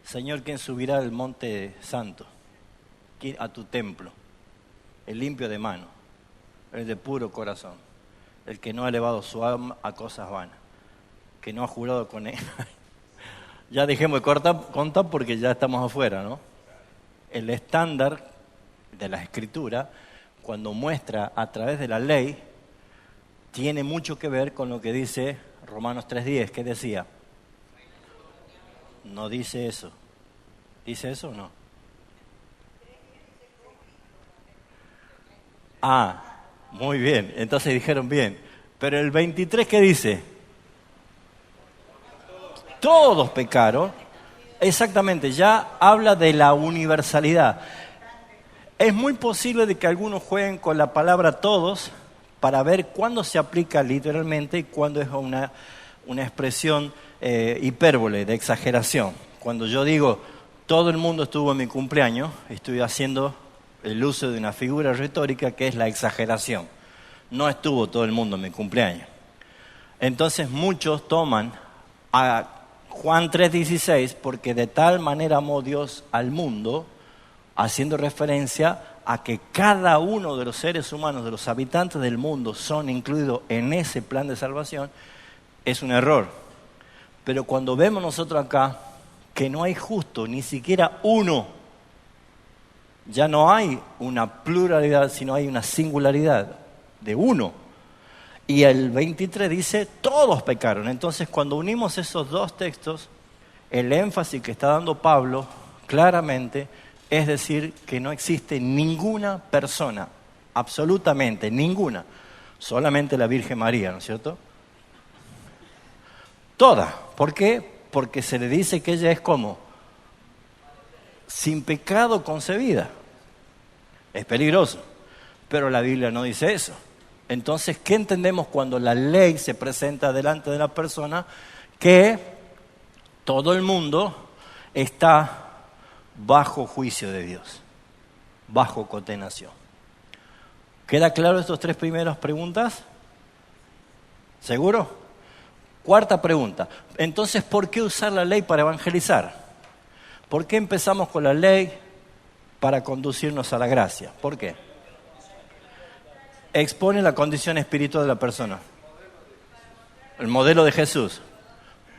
Señor, ¿quién subirá al monte santo? ¿Quién a tu templo? El limpio de mano, el de puro corazón, el que no ha elevado su alma a cosas vanas, que no ha jurado con él. Ya dejemos de contar porque ya estamos afuera, ¿no? El estándar de la Escritura, cuando muestra a través de la ley, tiene mucho que ver con lo que dice Romanos 3:10. ¿Qué decía? No dice eso. ¿Dice eso o no? Ah, muy bien. Entonces dijeron bien. Pero el 23, ¿qué dice? Todos pecaron. Exactamente, ya habla de la universalidad. Es muy posible de que algunos jueguen con la palabra todos para ver cuándo se aplica literalmente y cuándo es una expresión hipérbole, de exageración. Cuando yo digo todo el mundo estuvo en mi cumpleaños, estoy haciendo el uso de una figura retórica que es la exageración. No estuvo todo el mundo en mi cumpleaños. Entonces muchos toman a Juan 3:16 porque de tal manera amó Dios al mundo, haciendo referencia a que cada uno de los seres humanos, de los habitantes del mundo, son incluidos en ese plan de salvación. Es un error. Pero cuando vemos nosotros acá que no hay justo, ni siquiera uno, ya no hay una pluralidad, sino hay una singularidad de uno. Y el 23 dice, todos pecaron. Entonces, cuando unimos esos dos textos, el énfasis que está dando Pablo, claramente, es decir, que no existe ninguna persona, absolutamente ninguna, solamente la Virgen María, ¿no es cierto? Toda. ¿Por qué? Porque se le dice que ella es como sin pecado concebida. Es peligroso, pero la Biblia no dice eso. Entonces, ¿qué entendemos cuando la ley se presenta delante de la persona? Que todo el mundo está bajo juicio de Dios, bajo condenación. ¿Queda claro estas tres primeras preguntas? ¿Seguro? Cuarta pregunta. Entonces, ¿por qué usar la ley para evangelizar? ¿Por qué empezamos con la ley para conducirnos a la gracia? ¿Por qué? Expone la condición espiritual de la persona. El modelo de Jesús.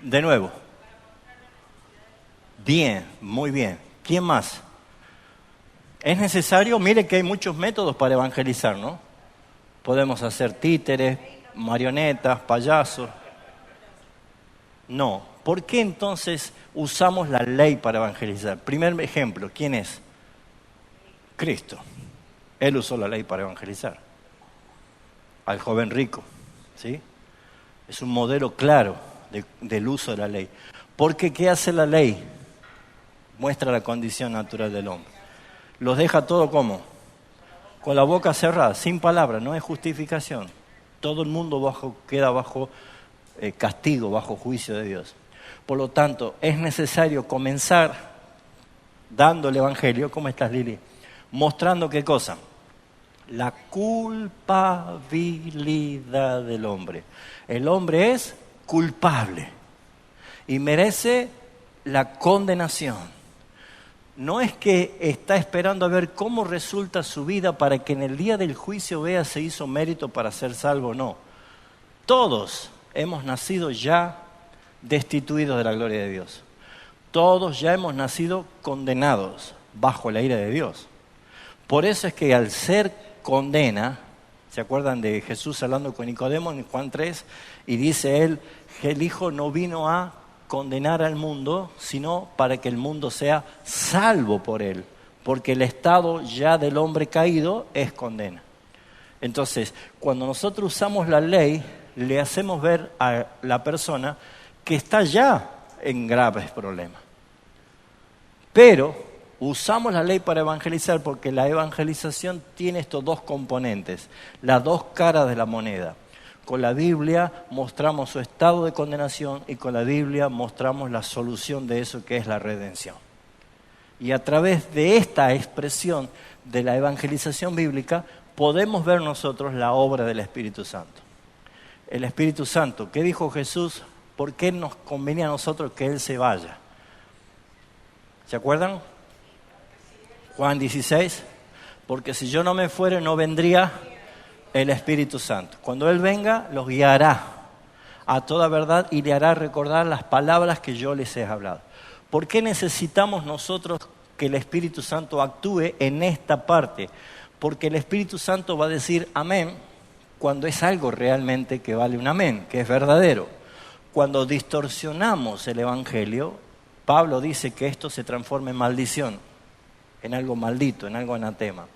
De nuevo. Bien, muy bien. ¿Quién más? Es necesario, mire que hay muchos métodos para evangelizar, ¿no? Podemos hacer títeres, marionetas, payasos. No. ¿Por qué entonces usamos la ley para evangelizar? Primer ejemplo, ¿quién es? Cristo. Él usó la ley para evangelizar. Al joven rico, ¿sí? Es un modelo claro del uso de la ley. Porque ¿qué hace la ley? Muestra la condición natural del hombre. Los deja todo como con la boca cerrada, sin palabras, no es justificación. Todo el mundo queda bajo castigo, bajo juicio de Dios. Por lo tanto, es necesario comenzar dando el evangelio. ¿Cómo estás, Lili? Mostrando qué cosa. La culpabilidad del hombre. El hombre es culpable y merece la condenación. No es que está esperando a ver cómo resulta su vida para que en el día del juicio vea si hizo mérito para ser salvo o no. Todos hemos nacido ya destituidos de la gloria de Dios. Todos ya hemos nacido condenados bajo la ira de Dios. Por eso es que al ser condena, ¿se acuerdan de Jesús hablando con Nicodemo en Juan 3? Y dice él que el Hijo no vino a condenar al mundo, sino para que el mundo sea salvo por él, porque el estado ya del hombre caído es condena. Entonces, cuando nosotros usamos la ley, le hacemos ver a la persona que está ya en graves problemas. Pero usamos la ley para evangelizar porque la evangelización tiene estos dos componentes, las dos caras de la moneda. Con la Biblia mostramos su estado de condenación y con la Biblia mostramos la solución de eso que es la redención. Y a través de esta expresión de la evangelización bíblica podemos ver nosotros la obra del Espíritu Santo. El Espíritu Santo, ¿qué dijo Jesús? ¿Por qué nos convenía a nosotros que Él se vaya? ¿Se acuerdan? Juan 16. Porque si yo no me fuere, no vendría el Espíritu Santo. Cuando Él venga, los guiará a toda verdad y le hará recordar las palabras que yo les he hablado. ¿Por qué necesitamos nosotros que el Espíritu Santo actúe en esta parte? Porque el Espíritu Santo va a decir amén cuando es algo realmente que vale un amén, que es verdadero. Cuando distorsionamos el Evangelio, Pablo dice que esto se transforma en maldición, en algo maldito, en algo anatema.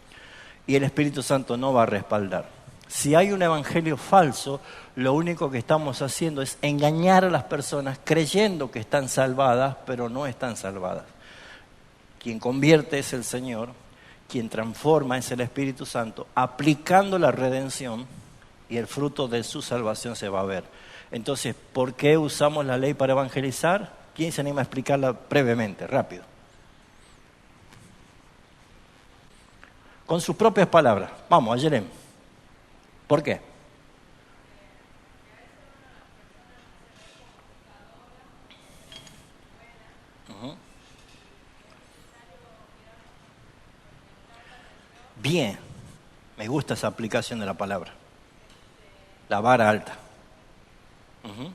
Y el Espíritu Santo no va a respaldar. Si hay un evangelio falso, lo único que estamos haciendo es engañar a las personas creyendo que están salvadas, pero no están salvadas. Quien convierte es el Señor, quien transforma es el Espíritu Santo, aplicando la redención y el fruto de su salvación se va a ver. Entonces, ¿por qué usamos la ley para evangelizar? ¿Quién se anima a explicarla brevemente, rápido? Con sus propias palabras. Vamos, Ayelén. ¿Por qué? Uh-huh. Bien. Me gusta esa aplicación de la palabra. La vara alta. Uh-huh.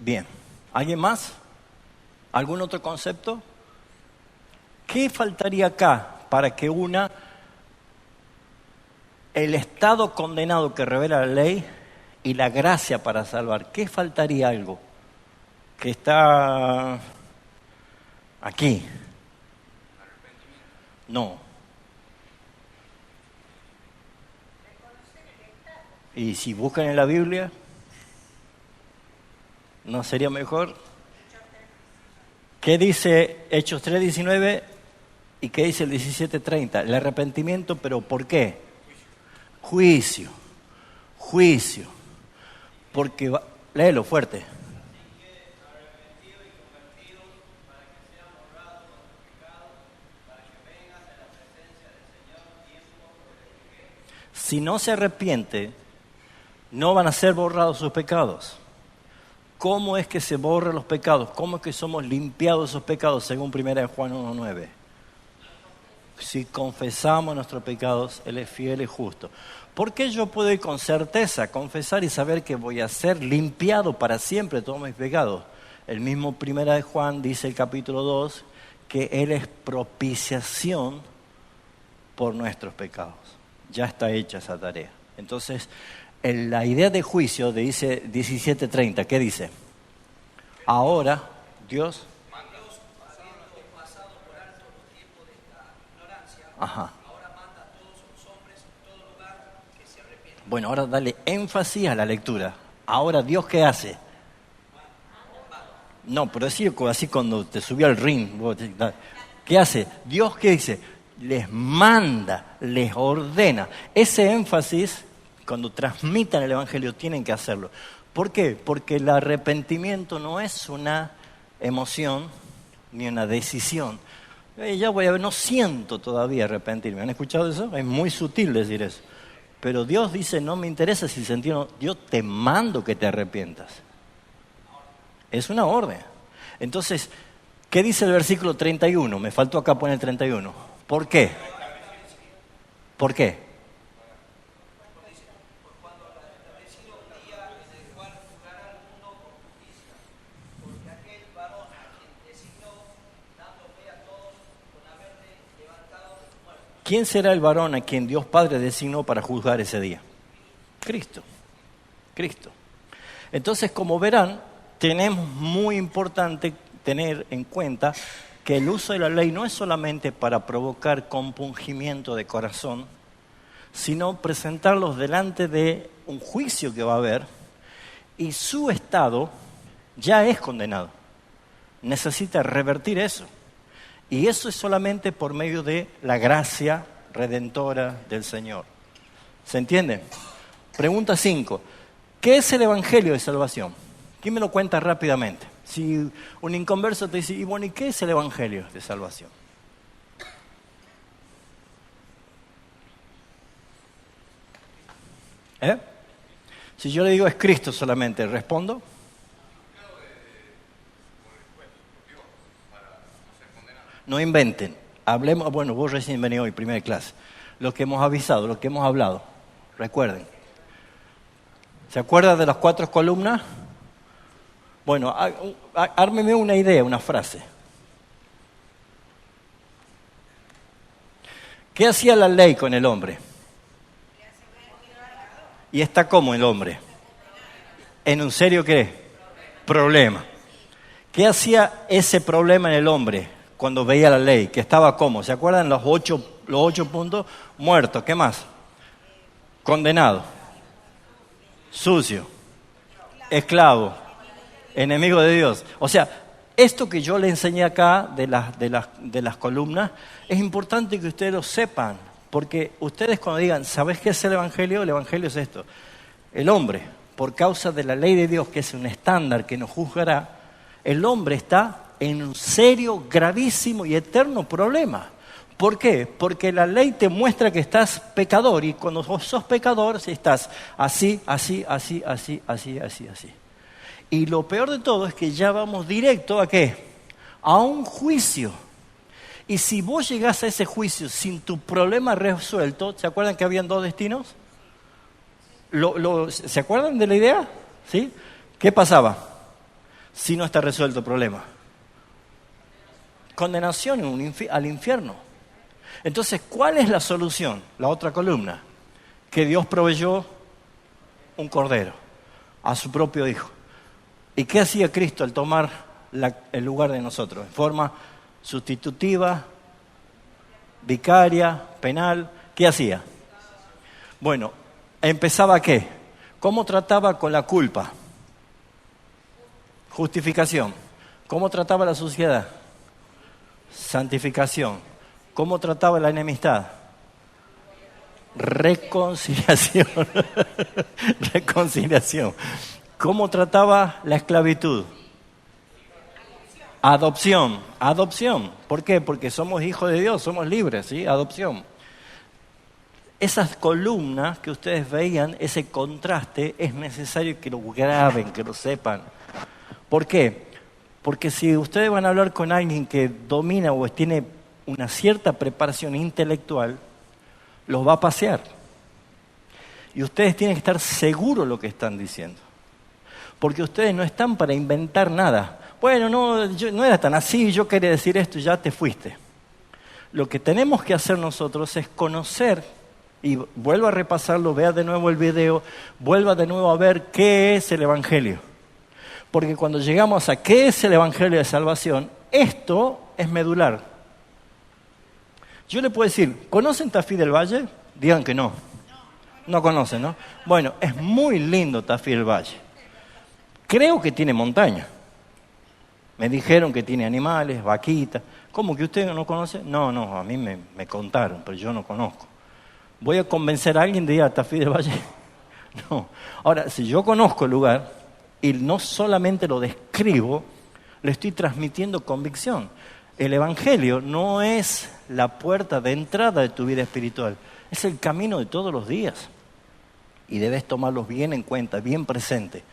Bien. ¿Alguien más? ¿Algún otro concepto? ¿Qué faltaría acá para que el estado condenado que revela la ley y la gracia para salvar? ¿Qué faltaría algo que está aquí? No. Y si buscan en la Biblia, ¿no sería mejor? ¿Qué dice Hechos 3:19 y qué dice el 17:30? El arrepentimiento, ¿pero por qué? Juicio. Porque, léelo fuerte. Si no se arrepiente, no van a ser borrados sus pecados. ¿Cómo es que se borran los pecados? ¿Cómo es que somos limpiados de esos pecados según 1 Juan 1:9? Si confesamos nuestros pecados, Él es fiel y justo. ¿Por qué yo puedo ir con certeza confesar y saber que voy a ser limpiado para siempre de todos mis pecados? El mismo 1 Juan dice el capítulo 2 que Él es propiciación por nuestros pecados. Ya está hecha esa tarea. Entonces, la idea de juicio dice 17:30, ¿qué dice? Ahora, Dios... Ajá. Bueno, ahora dale énfasis a la lectura. Ahora, ¿Dios qué hace? No, pero así cuando te subió al ring. ¿Qué hace? ¿Dios qué dice? Les manda, les ordena. Ese énfasis, cuando transmitan el Evangelio, tienen que hacerlo. ¿Por qué? Porque el arrepentimiento no es una emoción ni una decisión. Ya voy a ver, no siento todavía arrepentirme. ¿Han escuchado eso? Es muy sutil decir eso. Pero Dios dice, no me interesa si sentí o no. Yo te mando que te arrepientas. Es una orden. Entonces, ¿qué dice el versículo 31? Me faltó acá poner el 31. ¿Por qué? ¿Por qué? ¿Quién será el varón a quien Dios Padre designó para juzgar ese día? Cristo. Entonces, como verán, tenemos muy importante tener en cuenta que el uso de la ley no es solamente para provocar compungimiento de corazón, sino presentarlos delante de un juicio que va a haber y su estado ya es condenado. Necesita revertir eso. Y eso es solamente por medio de la gracia redentora del Señor. ¿Se entiende? Pregunta 5. ¿Qué es el Evangelio de salvación? ¿Quién me lo cuenta rápidamente? Si un inconverso te dice, ¿y qué es el Evangelio de salvación? Si yo le digo es Cristo solamente, ¿respondo? No inventen. Hablemos, bueno, vos recién venís hoy, primera clase. Lo que hemos avisado, lo que hemos hablado. Recuerden. ¿Se acuerdan de las 4 columnas? Bueno, ármeme una idea, una frase. ¿Qué hacía la ley con el hombre? ¿Y está como el hombre? ¿En un serio qué? Problema. ¿Qué hacía ese problema en el hombre cuando veía la ley? Que estaba como, ¿se acuerdan los 8 puntos? Muerto, ¿qué más? Condenado, sucio, esclavo, enemigo de Dios. O sea, esto que yo le enseñé acá de las columnas, es importante que ustedes lo sepan, porque ustedes cuando digan, ¿sabes qué es el Evangelio? El Evangelio es esto. El hombre, por causa de la ley de Dios, que es un estándar que nos juzgará, el hombre está en un serio, gravísimo y eterno problema. ¿Por qué? Porque la ley te muestra que estás pecador, y cuando sos pecador, si estás así. Y lo peor de todo es que ya vamos directo ¿a qué? A un juicio. Y si vos llegás a ese juicio sin tu problema resuelto, ¿se acuerdan que habían 2 destinos? ¿Se acuerdan de la idea? ¿Sí? ¿Qué pasaba si no está resuelto el problema? Condenación al infierno. Entonces, ¿cuál es la solución? La otra columna. Que Dios proveyó un cordero a su propio hijo. ¿Y qué hacía Cristo al tomar el lugar de nosotros? En forma sustitutiva, vicaria, penal. ¿Qué hacía? Bueno, ¿empezaba qué? ¿Cómo trataba con la culpa? Justificación. ¿Cómo trataba la suciedad? Santificación. ¿Cómo trataba la enemistad? Reconciliación. Reconciliación. ¿Cómo trataba la esclavitud? Adopción. Adopción. ¿Por qué? Porque somos hijos de Dios, somos libres, ¿sí? Adopción. Esas columnas que ustedes veían, ese contraste, es necesario que lo graben, que lo sepan. ¿Por qué? Porque si ustedes van a hablar con alguien que domina o tiene una cierta preparación intelectual, los va a pasear. Y ustedes tienen que estar seguros de lo que están diciendo. Porque ustedes no están para inventar nada. Bueno, no era tan así, yo quería decir esto y ya te fuiste. Lo que tenemos que hacer nosotros es conocer, y vuelva a repasarlo, vea de nuevo el video, vuelva de nuevo a ver qué es el Evangelio. Porque cuando llegamos a qué es el Evangelio de salvación, esto es medular. Yo le puedo decir, ¿conocen Tafí del Valle? Digan que no. No conocen, ¿no? Bueno, es muy lindo Tafí del Valle. Creo que tiene montaña. Me dijeron que tiene animales, vaquitas. ¿Cómo que usted no conoce? No, a mí me contaron, pero yo no conozco. ¿Voy a convencer a alguien de ir a Tafí del Valle? No. Ahora, si yo conozco el lugar y no solamente lo describo, le estoy transmitiendo convicción. El Evangelio no es la puerta de entrada de tu vida espiritual, es el camino de todos los días. Y debes tomarlos bien en cuenta, bien presente,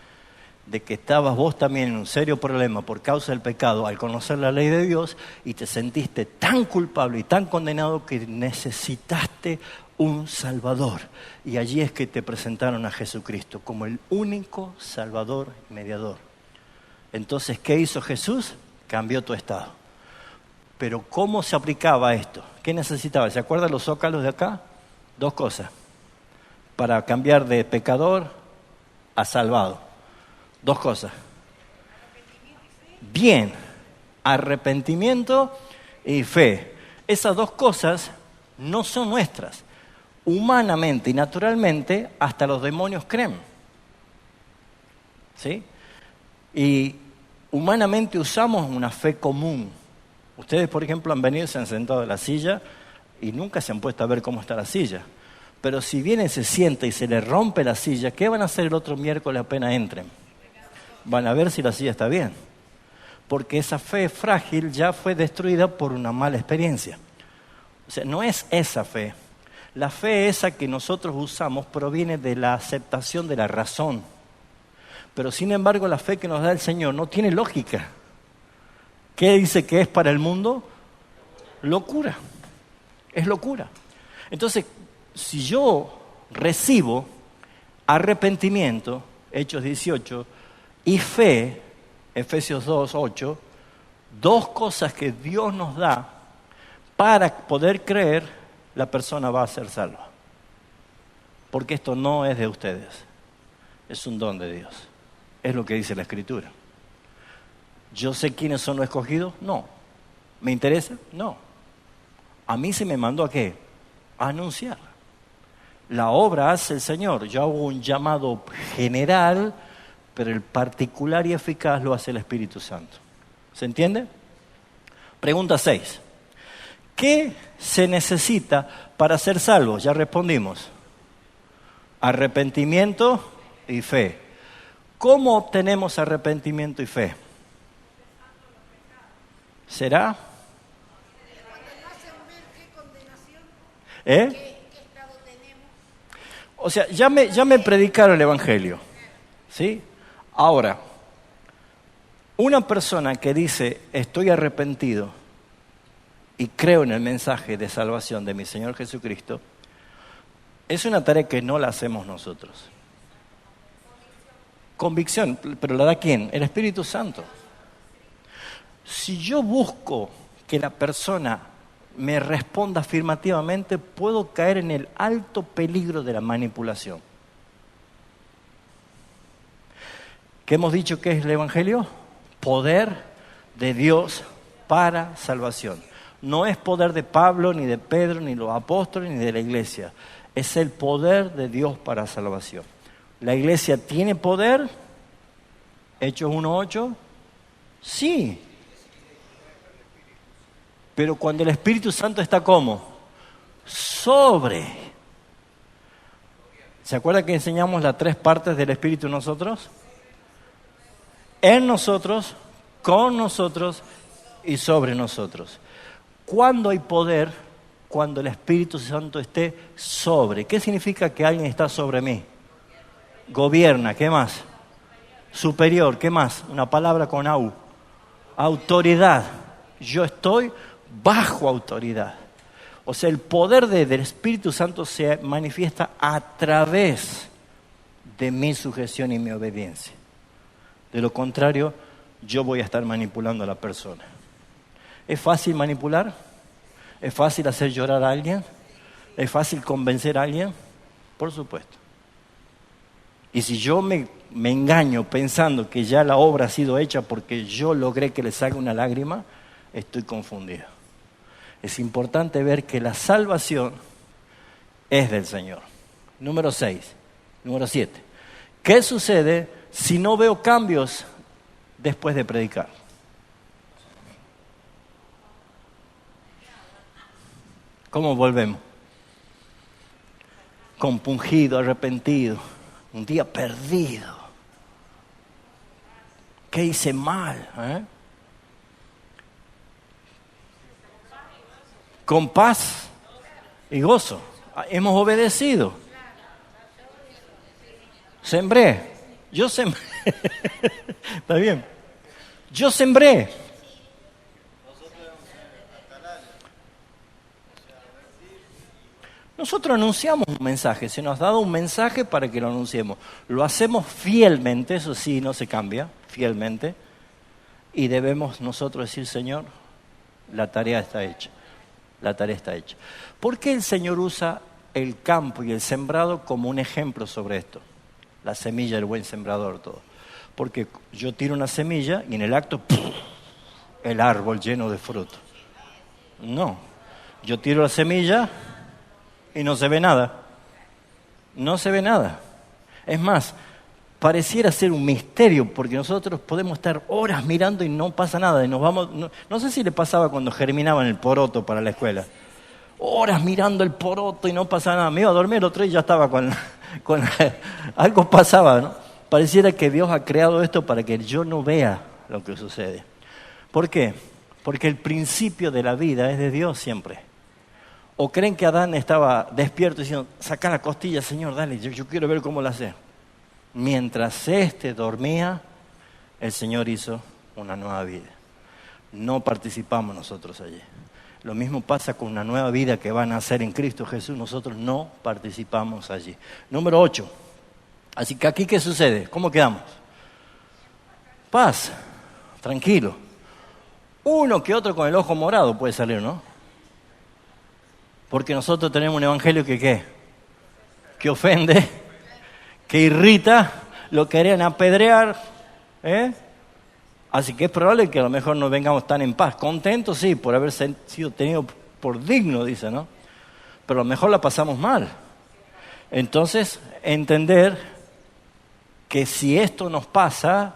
de que estabas vos también en un serio problema por causa del pecado al conocer la ley de Dios y te sentiste tan culpable y tan condenado que necesitaste un Salvador. Y allí es que te presentaron a Jesucristo como el único Salvador y mediador. Entonces, ¿qué hizo Jesús? Cambió tu estado. Pero ¿cómo se aplicaba esto? ¿Qué necesitaba? ¿Se acuerdan los zócalos de acá? 2 cosas. Para cambiar de pecador a salvado. 2 cosas. Bien. Arrepentimiento y fe. Esas 2 cosas no son nuestras. Humanamente y naturalmente, hasta los demonios creen. ¿Sí? Y humanamente usamos una fe común. Ustedes, por ejemplo, han venido y se han sentado en la silla y nunca se han puesto a ver cómo está la silla. Pero si viene, se sienta y se le rompe la silla, ¿qué van a hacer el otro miércoles apenas entren? Van a ver si la silla está bien. Porque esa fe frágil ya fue destruida por una mala experiencia. O sea, no es esa fe. La fe esa que nosotros usamos proviene de la aceptación de la razón. Pero sin embargo, la fe que nos da el Señor no tiene lógica. ¿Qué dice que es para el mundo? locura. Es locura. Entonces, si yo recibo arrepentimiento, Hechos 18, y fe, Efesios 2, 8, dos cosas que Dios nos da para poder creer, la persona va a ser salva. Porque esto no es de ustedes, es un don de Dios. Es lo que dice la Escritura. ¿Yo sé quiénes son los escogidos? No. ¿Me interesa? No. A mí se me mandó ¿a qué? A anunciar. La obra hace el Señor. Yo hago un llamado general, pero el particular y eficaz lo hace el Espíritu Santo. ¿Se entiende? Pregunta 6. ¿Qué se necesita para ser salvo? Ya respondimos. Arrepentimiento y fe. ¿Cómo obtenemos arrepentimiento y fe? ¿Será? ¿Qué estado tenemos? O sea, ya me predicaron el Evangelio, ¿sí? Ahora, una persona que dice, estoy arrepentido y creo en el mensaje de salvación de mi Señor Jesucristo, es una tarea que no la hacemos nosotros. Convicción, pero ¿la da quién? El Espíritu Santo. Si yo busco que la persona me responda afirmativamente, puedo caer en el alto peligro de la manipulación. ¿Qué hemos dicho que es el Evangelio? Poder de Dios para salvación. No es poder de Pablo, ni de Pedro, ni los apóstoles, ni de la iglesia. Es el poder de Dios para salvación. ¿La iglesia tiene poder? Hechos 1:8. Sí. Pero cuando el Espíritu Santo está ¿cómo? Sobre. ¿Se acuerda que enseñamos las 3 partes del Espíritu nosotros? En nosotros, con nosotros y sobre nosotros. ¿Cuándo hay poder? Cuando el Espíritu Santo esté sobre. ¿Qué significa que alguien está sobre mí? Gobierna, ¿qué más? Superior, ¿qué más? Una palabra con au. Autoridad. Yo estoy bajo autoridad. O sea, el poder del Espíritu Santo se manifiesta a través de mi sujeción y mi obediencia. De lo contrario, yo voy a estar manipulando a la persona. ¿Es fácil manipular? ¿Es fácil hacer llorar a alguien? ¿Es fácil convencer a alguien? Por supuesto. Y si yo me engaño pensando que ya la obra ha sido hecha porque yo logré que le salga una lágrima, estoy confundido. Es importante ver que la salvación es del Señor. Número 7. ¿Qué sucede si no veo cambios después de predicar? ¿Cómo volvemos? Compungido, arrepentido, un día perdido. ¿Qué hice mal? Con paz y gozo. Hemos obedecido. Sembré. Yo sembré. Está bien. Yo sembré. Nosotros anunciamos un mensaje. Se nos ha dado un mensaje para que lo anunciemos. Lo hacemos fielmente, eso sí, no se cambia, fielmente. Y debemos nosotros decir, Señor, la tarea está hecha. La tarea está hecha. ¿Por qué el Señor usa el campo y el sembrado como un ejemplo sobre esto? La semilla del buen sembrador, todo. Porque yo tiro una semilla y en el acto, ¡puf!, el árbol lleno de fruto. No, yo tiro la semilla y no se ve nada. No se ve nada. Es más, pareciera ser un misterio porque nosotros podemos estar horas mirando y no pasa nada. Y nos vamos, no sé si le pasaba cuando germinaban el poroto para la escuela. Horas mirando el poroto y no pasaba nada. Me iba a dormir el otro día y ya estaba con algo pasaba, ¿no? Pareciera que Dios ha creado esto para que yo no vea lo que sucede. ¿Por qué? Porque el principio de la vida es de Dios siempre. ¿O creen que Adán estaba despierto diciendo, saca la costilla, Señor, dale, yo quiero ver cómo la hace? Mientras éste dormía, el Señor hizo una nueva vida. No participamos nosotros allí. Lo mismo pasa con una nueva vida que van a nacer en Cristo Jesús. Nosotros no participamos allí. Número 8. Así que aquí, ¿qué sucede? ¿Cómo quedamos? Paz, tranquilo. Uno que otro con el ojo morado puede salir, ¿no? Porque nosotros tenemos un evangelio que ¿qué? Que ofende, que irrita, lo querían apedrear, ¿eh? Así que es probable que a lo mejor no vengamos tan en paz. Contentos, sí, por haber sido tenido por digno, dice, ¿no? Pero a lo mejor la pasamos mal. Entonces, entender que si esto nos pasa,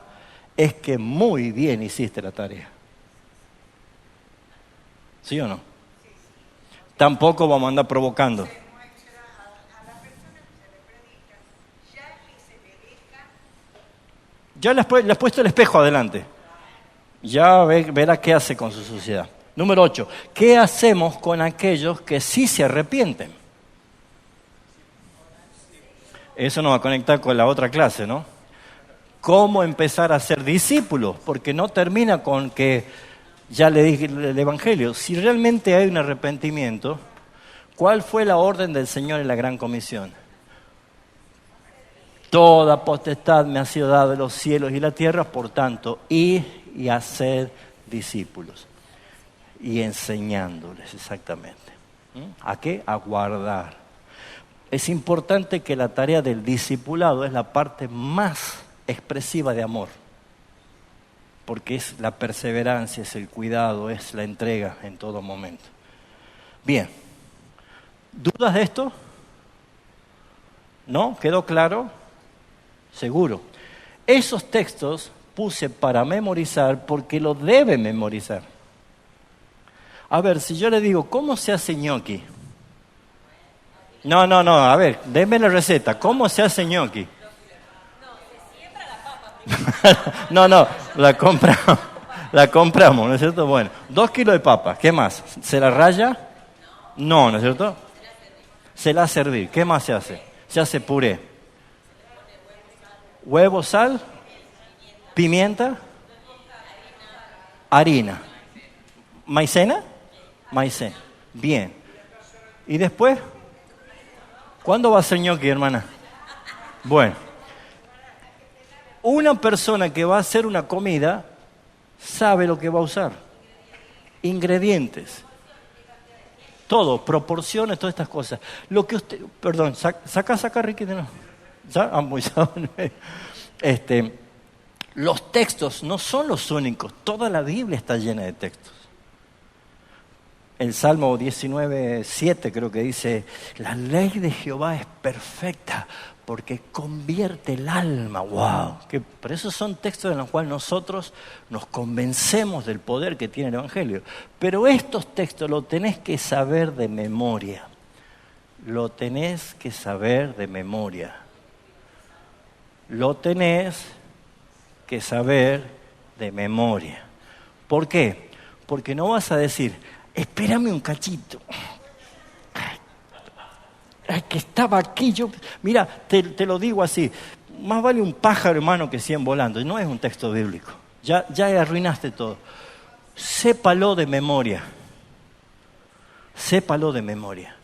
es que muy bien hiciste la tarea. ¿Sí o no? Tampoco vamos a andar provocando. Ya le has puesto el espejo adelante. Ya verá qué hace con su sociedad. Número 8. ¿Qué hacemos con aquellos que sí se arrepienten? Eso nos va a conectar con la otra clase, ¿no? ¿Cómo empezar a ser discípulos? Porque no termina con que ya le dije el Evangelio. Si realmente hay un arrepentimiento, ¿cuál fue la orden del Señor en la Gran Comisión? Toda potestad me ha sido dada de los cielos y la tierra, por tanto, ir y hacer discípulos. Y enseñándoles exactamente. ¿A qué? A guardar. Es importante que la tarea del discipulado es la parte más expresiva de amor. Porque es la perseverancia, es el cuidado, es la entrega en todo momento. Bien. ¿Dudas de esto? ¿No? ¿Quedó claro? Seguro. Esos textos puse para memorizar porque lo debe memorizar. A ver, si yo le digo, ¿cómo se hace ñoqui? No, a ver, denme la receta. ¿Cómo se hace ñoqui? No, la compramos, ¿no es cierto? Bueno, 2 kilos de papa, ¿qué más? ¿Se la raya? No, ¿no es cierto? Se la hace hervir, ¿qué más se hace? Se hace puré. Huevo, sal, pimienta, harina. ¿Maicena? Maicena. Bien. ¿Y después? ¿Cuándo va a ser ñoqui, hermana? Bueno. Una persona que va a hacer una comida sabe lo que va a usar. Ingredientes. Todo, proporciones, todas estas cosas. Lo que usted, perdón, saca, Ricky, de no. ¿Ya? Los textos no son los únicos, toda la Biblia está llena de textos. El Salmo 19:7 creo que dice, la ley de Jehová es perfecta porque convierte el alma. ¡Wow! Pero esos son textos en los cuales nosotros nos convencemos del poder que tiene el Evangelio. Pero estos textos los tenés que saber de memoria. Lo tenés que saber de memoria. Lo tenés que saber de memoria. ¿Por qué? Porque no vas a decir, espérame un cachito. Ay, que estaba aquí, mira, te lo digo así, más vale un pájaro, hermano, que 100 volando. Y no es un texto bíblico. Ya arruinaste todo. Sépalo de memoria. Sépalo de memoria.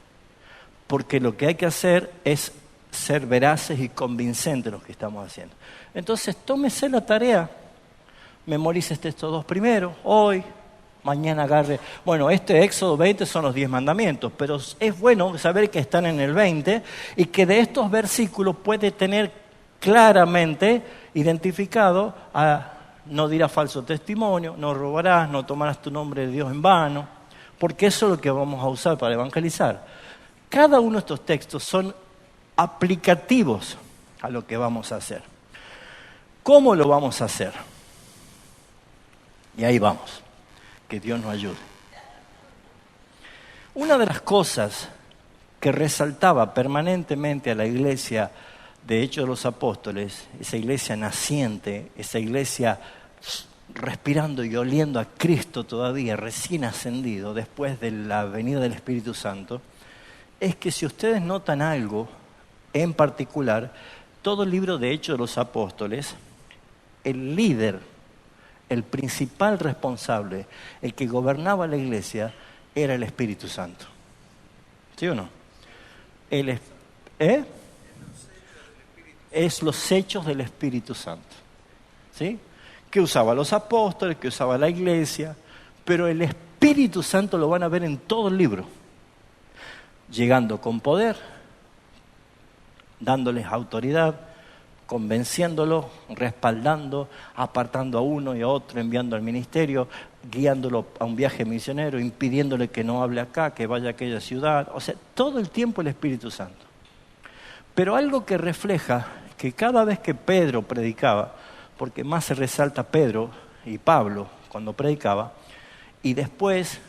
Porque lo que hay que hacer es ser veraces y convincentes lo que estamos haciendo. Entonces, tómese la tarea, memorice estos 2 primeros, hoy, mañana agarre. Bueno, Éxodo 20 son los 10 mandamientos, pero es bueno saber que están en el 20 y que de estos versículos puede tener claramente identificado a no dirás falso testimonio, no robarás, no tomarás tu nombre de Dios en vano, porque eso es lo que vamos a usar para evangelizar. Cada uno de estos textos son aplicativos a lo que vamos a hacer. ¿Cómo lo vamos a hacer? Y ahí vamos. Que Dios nos ayude. Una de las cosas que resaltaba permanentemente a la iglesia de Hechos de los Apóstoles, esa iglesia naciente, esa iglesia respirando y oliendo a Cristo todavía, recién ascendido, después de la venida del Espíritu Santo, es que si ustedes notan algo en particular, todo el libro de Hechos de los Apóstoles, el líder, el principal responsable, el que gobernaba la iglesia, era el Espíritu Santo. ¿Sí o no? ¿Eh? Es los hechos del Espíritu Santo. ¿Sí? Que usaba los apóstoles, que usaba la iglesia, pero el Espíritu Santo lo van a ver en todo el libro. Llegando con poder, dándoles autoridad, convenciéndolo, respaldando, apartando a uno y a otro, enviando al ministerio, guiándolo a un viaje misionero, impidiéndole que no hable acá, que vaya a aquella ciudad. O sea, todo el tiempo el Espíritu Santo. Pero algo que refleja que cada vez que Pedro predicaba, porque más se resalta Pedro y Pablo cuando predicaba, y después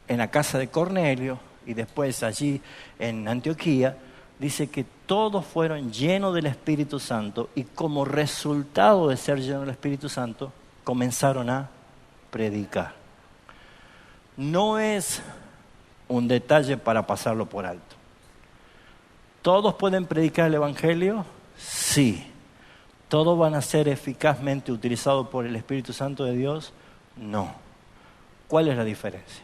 en la casa de Cornelio, y después allí en Antioquía, dice que todos fueron llenos del Espíritu Santo y como resultado de ser llenos del Espíritu Santo, comenzaron a predicar. No es un detalle para pasarlo por alto. ¿Todos pueden predicar el Evangelio? Sí. ¿Todos van a ser eficazmente utilizados por el Espíritu Santo de Dios? No. ¿Cuál es la diferencia?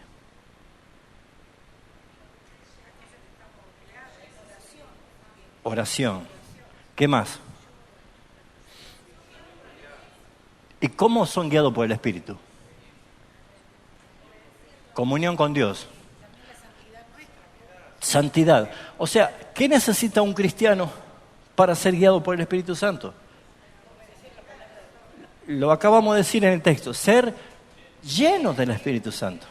Oración. ¿Qué más? ¿Y cómo son guiados por el Espíritu? Comunión con Dios. Santidad. O sea, ¿qué necesita un cristiano para ser guiado por el Espíritu Santo? Lo acabamos de decir en el texto, ser llenos del Espíritu Santo.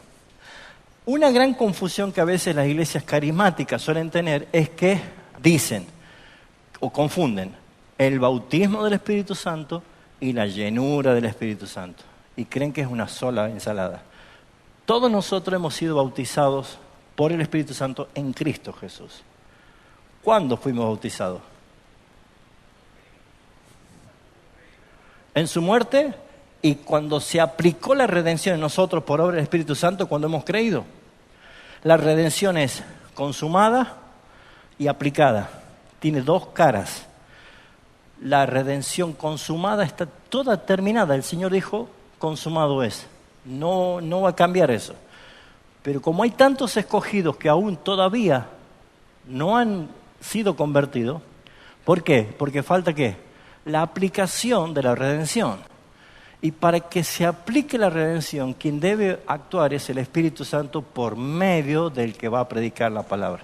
Una gran confusión que a veces las iglesias carismáticas suelen tener es que dicen o confunden el bautismo del Espíritu Santo y la llenura del Espíritu Santo. Y creen que es una sola ensalada. Todos nosotros hemos sido bautizados por el Espíritu Santo en Cristo Jesús. ¿Cuándo fuimos bautizados? En su muerte y cuando se aplicó la redención en nosotros por obra del Espíritu Santo cuando hemos creído. La redención es consumada y aplicada. Tiene dos caras. La redención consumada está toda terminada. El Señor dijo, consumado es. No va a cambiar eso. Pero como hay tantos escogidos que aún todavía no han sido convertidos, ¿por qué? Porque falta ¿qué? La aplicación de la redención. Y para que se aplique la redención, quien debe actuar es el Espíritu Santo por medio del que va a predicar la palabra.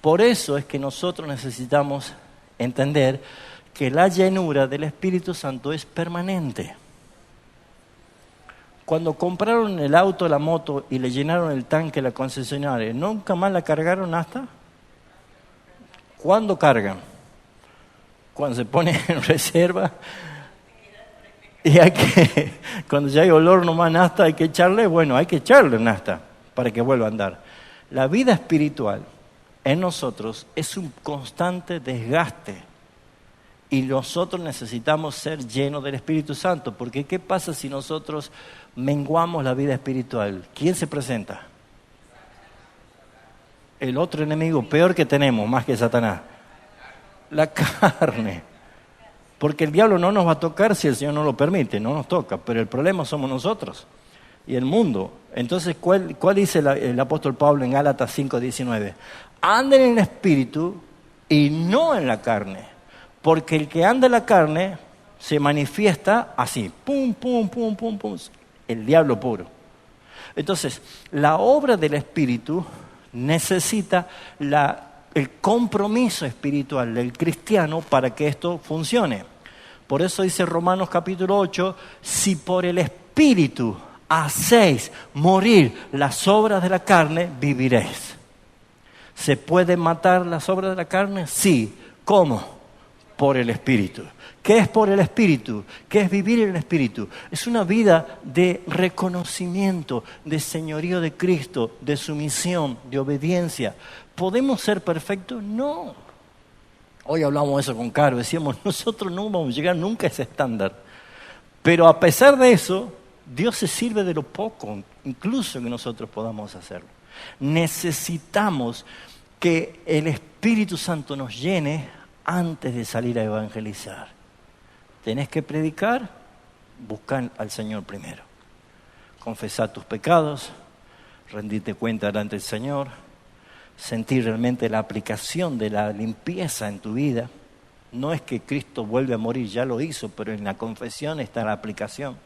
Por eso es que nosotros necesitamos entender que la llenura del Espíritu Santo es permanente. Cuando compraron el auto, la moto y le llenaron el tanque a la concesionaria, ¿nunca más la cargaron hasta? ¿Cuándo cargan? Cuando se pone en reserva y cuando ya hay olor nomás nafta hay que echarle nafta para que vuelva a andar. La vida espiritual en nosotros es un constante desgaste y nosotros necesitamos ser llenos del Espíritu Santo, porque ¿qué pasa si nosotros menguamos la vida espiritual? ¿Quién se presenta? El otro enemigo peor que tenemos, más que Satanás. La carne. Porque el diablo no nos va a tocar si el Señor no lo permite, no nos toca, pero el problema somos nosotros y el mundo. Entonces, ¿cuál dice el apóstol Pablo en Gálatas 5:19? Anden en el Espíritu y no en la carne, porque el que anda en la carne se manifiesta así, pum, pum, pum, pum, pum, el diablo puro. Entonces, la obra del Espíritu necesita el compromiso espiritual del cristiano para que esto funcione. Por eso dice Romanos capítulo 8, si por el Espíritu hacéis morir las obras de la carne, viviréis. ¿Se puede matar las obras de la carne? Sí. ¿Cómo? Por el Espíritu. ¿Qué es por el Espíritu? ¿Qué es vivir en el Espíritu? Es una vida de reconocimiento, de señorío de Cristo, de sumisión, de obediencia. ¿Podemos ser perfectos? No. Hoy hablamos de eso con Caro, decíamos, nosotros no vamos a llegar nunca a ese estándar. Pero a pesar de eso, Dios se sirve de lo poco, incluso que nosotros podamos hacerlo. Necesitamos que el Espíritu Santo nos llene antes de salir a evangelizar. Tenés que predicar, buscar al Señor primero. Confesar tus pecados, rendirte cuenta delante del Señor, sentir realmente la aplicación de la limpieza en tu vida. No es que Cristo vuelve a morir, ya lo hizo, pero en la confesión está la aplicación.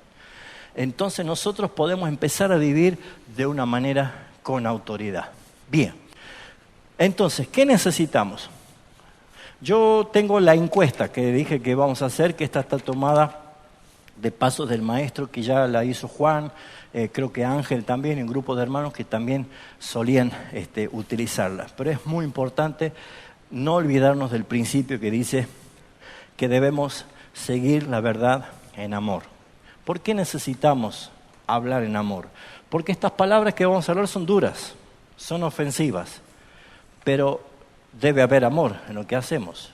Entonces nosotros podemos empezar a vivir de una manera con autoridad. Bien, entonces, ¿qué necesitamos? Yo tengo la encuesta que dije que vamos a hacer, que esta está tomada de Pasos del Maestro, que ya la hizo Juan, creo que Ángel también, y un grupo de hermanos que también solían utilizarla. Pero es muy importante no olvidarnos del principio que dice que debemos seguir la verdad en amor. ¿Por qué necesitamos hablar en amor? Porque estas palabras que vamos a hablar son duras, son ofensivas, pero debe haber amor en lo que hacemos.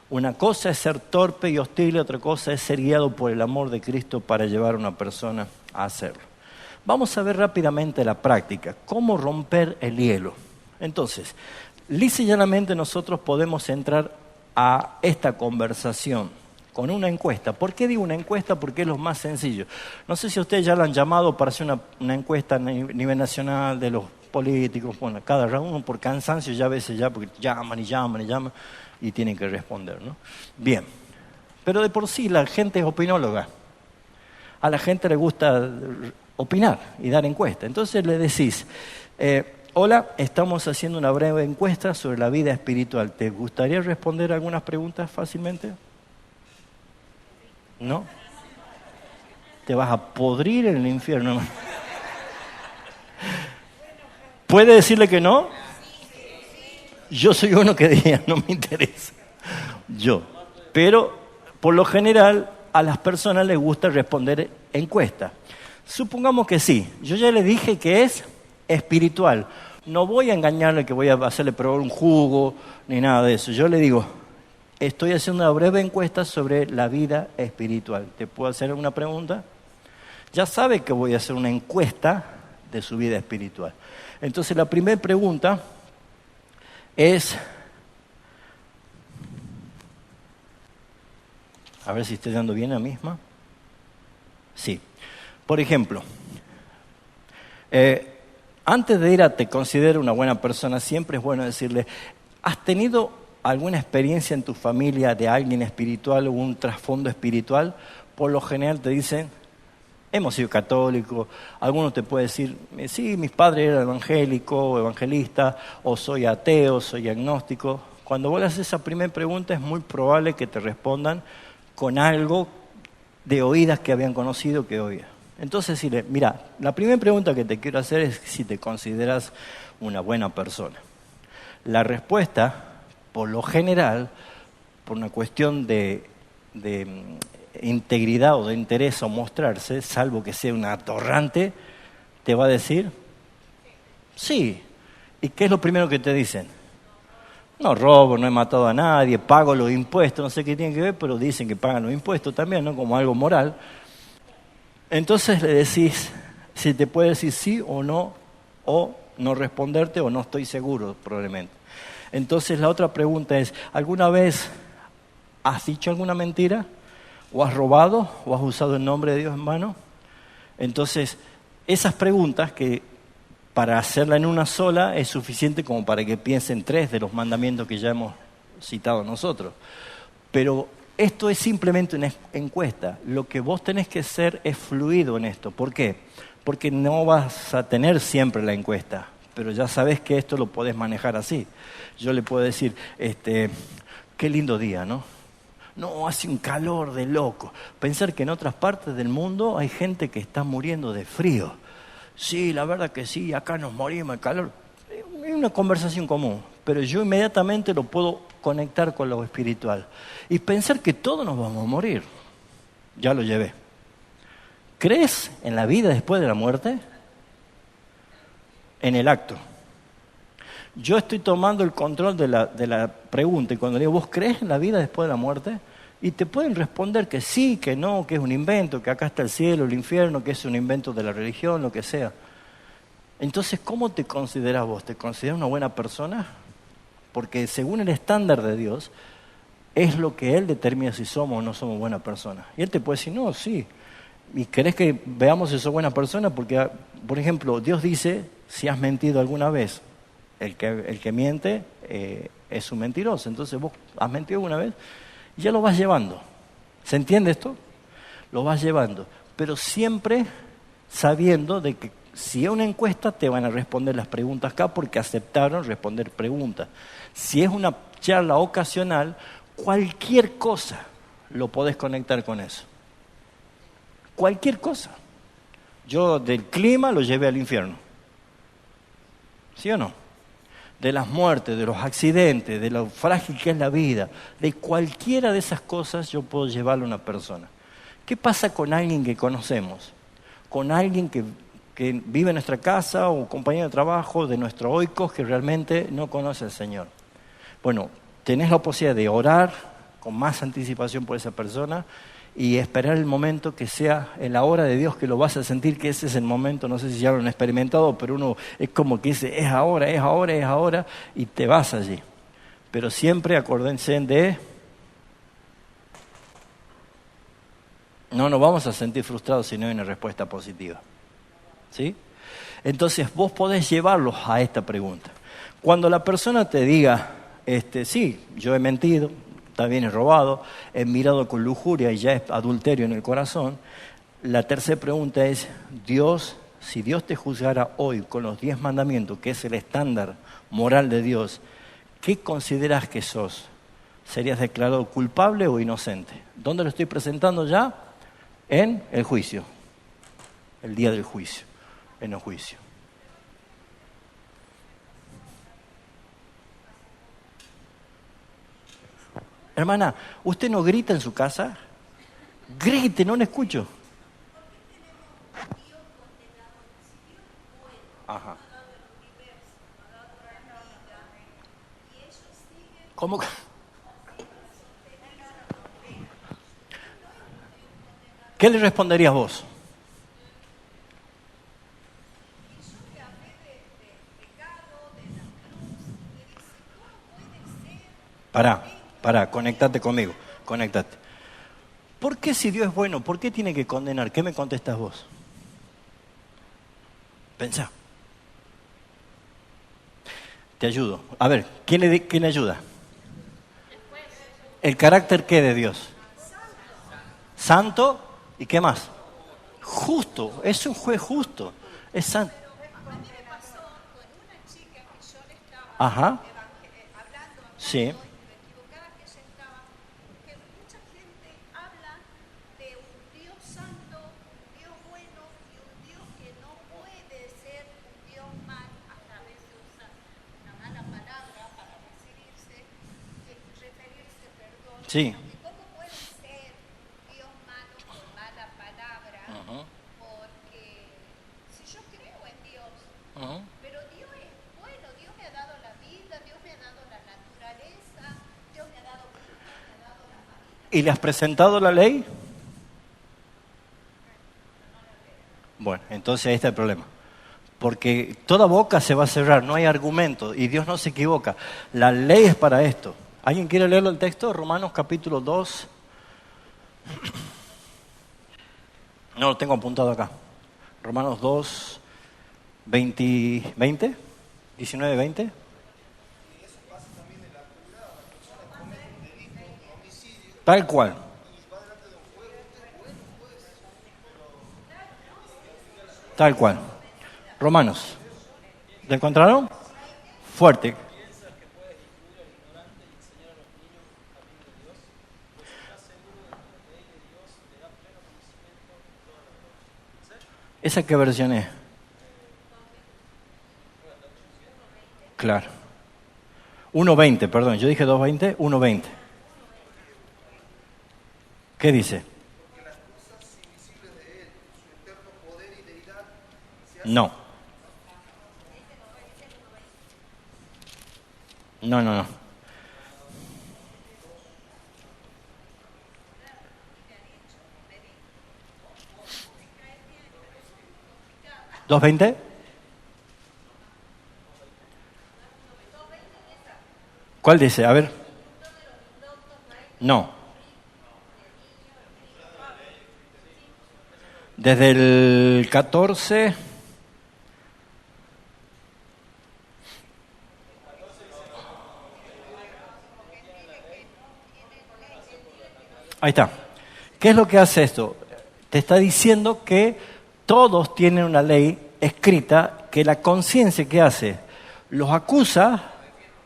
Una cosa es ser torpe y hostil, y otra cosa es ser guiado por el amor de Cristo para llevar a una persona a hacerlo. Vamos a ver rápidamente la práctica, cómo romper el hielo. Entonces, lisa y llanamente nosotros podemos entrar a esta conversación con una encuesta. ¿Por qué digo una encuesta? Porque es lo más sencillo. No sé si ustedes ya la han llamado para hacer una encuesta a nivel nacional de los políticos. Bueno, cada uno por cansancio ya a veces ya, porque llaman y tienen que responder, ¿no? Bien, pero de por sí la gente es opinóloga. A la gente le gusta opinar y dar encuesta. Entonces le decís, hola, estamos haciendo una breve encuesta sobre la vida espiritual. ¿Te gustaría responder algunas preguntas fácilmente? ¿No? Te vas a podrir en el infierno. ¿Puede decirle que no? Yo soy uno que diría, no me interesa. Yo. Pero, por lo general, a las personas les gusta responder encuestas. Supongamos que sí. Yo ya le dije que es espiritual. No voy a engañarle que voy a hacerle probar un jugo, ni nada de eso. Yo le digo, estoy haciendo una breve encuesta sobre la vida espiritual. ¿Te puedo hacer una pregunta? Ya sabe que voy a hacer una encuesta de su vida espiritual. Entonces la primera pregunta es, a ver si estoy dando bien la misma. Sí. Por ejemplo, antes de ir a te considero una buena persona, siempre es bueno decirle, ¿has tenido alguna experiencia en tu familia de alguien espiritual o un trasfondo espiritual? Por lo general te dicen, hemos sido católicos. Algunos te pueden decir, sí, mis padres eran evangélicos o evangelistas, o soy ateo, soy agnóstico. Cuando vos le haces esa primera pregunta es muy probable que te respondan con algo de oídas que habían conocido que oían. Entonces decirle, mira, la primera pregunta que te quiero hacer es si te consideras una buena persona. La respuesta, por lo general, por una cuestión de integridad o de interés o mostrarse, salvo que sea una atorrante, te va a decir, sí. ¿Y qué es lo primero que te dicen? No robo, no he matado a nadie, pago los impuestos, no sé qué tiene que ver, pero dicen que pagan los impuestos también, ¿no? Como algo moral. Entonces le decís si te puede decir sí o no responderte o no estoy seguro, probablemente. Entonces la otra pregunta es, ¿alguna vez has dicho alguna mentira? ¿O has robado? ¿O has usado el nombre de Dios en vano? Entonces, esas preguntas que para hacerla en una sola es suficiente como para que piensen 3 de los mandamientos que ya hemos citado nosotros. Pero esto es simplemente una encuesta. Lo que vos tenés que ser es fluido en esto. ¿Por qué? Porque no vas a tener siempre la encuesta, pero ya sabés que esto lo podés manejar así. Yo le puedo decir, qué lindo día, ¿no? No, hace un calor de loco. Pensar que en otras partes del mundo hay gente que está muriendo de frío. Sí, la verdad que sí, acá nos morimos de calor. Es una conversación común, pero yo inmediatamente lo puedo conectar con lo espiritual. Y pensar que todos nos vamos a morir. Ya lo llevé. ¿Crees en la vida después de la muerte? En el acto. Yo estoy tomando el control de la pregunta y cuando le digo, ¿vos crees en la vida después de la muerte? Y te pueden responder que sí, que no, que es un invento, que acá está el cielo, el infierno, que es un invento de la religión, lo que sea. Entonces, ¿cómo te consideras vos? ¿Te consideras una buena persona? Porque según el estándar de Dios, es lo que Él determina si somos o no somos buenas personas. Y Él te puede decir, no, sí. ¿Y querés que veamos si sos buena persona? Porque, por ejemplo, Dios dice, si has mentido alguna vez, el que miente es un mentiroso. Entonces vos has mentido alguna vez y ya lo vas llevando. ¿Se entiende esto? Lo vas llevando. Pero siempre sabiendo de que si es una encuesta te van a responder las preguntas acá porque aceptaron responder preguntas. Si es una charla ocasional, cualquier cosa lo podés conectar con eso. Cualquier cosa. Yo del clima lo llevé al infierno. ¿Sí o no? De las muertes, de los accidentes, de lo frágil que es la vida, de cualquiera de esas cosas yo puedo llevarlo a una persona. ¿Qué pasa con alguien que conocemos? Con alguien que vive en nuestra casa o compañero de trabajo, de nuestro oikos, que realmente no conoce al Señor. Bueno, tenés la posibilidad de orar con más anticipación por esa persona y esperar el momento que sea en la hora de Dios, que lo vas a sentir que ese es el momento. No sé si ya lo han experimentado, pero uno es como que dice, es ahora, es ahora, es ahora, y te vas allí. Pero siempre acuérdense de... No nos vamos a sentir frustrados si no hay una respuesta positiva. ¿Sí? Entonces vos podés llevarlos a esta pregunta. Cuando la persona te diga, sí, yo he mentido, también he robado, he mirado con lujuria y ya es adulterio en el corazón, la tercera pregunta es, Dios, si Dios te juzgara hoy con los 10 mandamientos, que es el estándar moral de Dios, ¿qué consideras que sos? ¿Serías declarado culpable o inocente? ¿Dónde lo estoy presentando ya? En el juicio, el día del juicio, en el juicio. Hermana, ¿usted no grita en su casa? Grite, no le escucho. Ajá. ¿Cómo? ¿Qué le responderías vos? Pará, conectate conmigo, conectate. ¿Por qué si Dios es bueno, por qué tiene que condenar? ¿Qué me contestas vos? Pensá. Te ayudo. A ver, ¿quién le ayuda? ¿El carácter qué de Dios? Santo. ¿Y qué más? Justo. Es un juez justo. Es santo. Ajá. Sí. Sí. ¿Y le has presentado la ley? Bueno, entonces ahí está el problema. Porque toda boca se va a cerrar, no hay argumento y Dios no se equivoca. La ley es para esto. ¿Alguien quiere leerlo el texto? Romanos capítulo 2. No lo tengo apuntado acá. Romanos 2, 20, 19, 20. Tal cual. Tal cual. Romanos. ¿Lo encontraron? Fuerte. ¿Esa qué versión es? Claro. 1.20, perdón. Yo dije 2.20, 1.20. ¿Qué dice? No. No, no, no. ¿2.20? ¿Cuál dice? A ver. No. Desde el 14. Ahí está. ¿Qué es lo que hace esto? Te está diciendo que todos tienen una ley escrita que la conciencia, ¿qué hace? Los acusa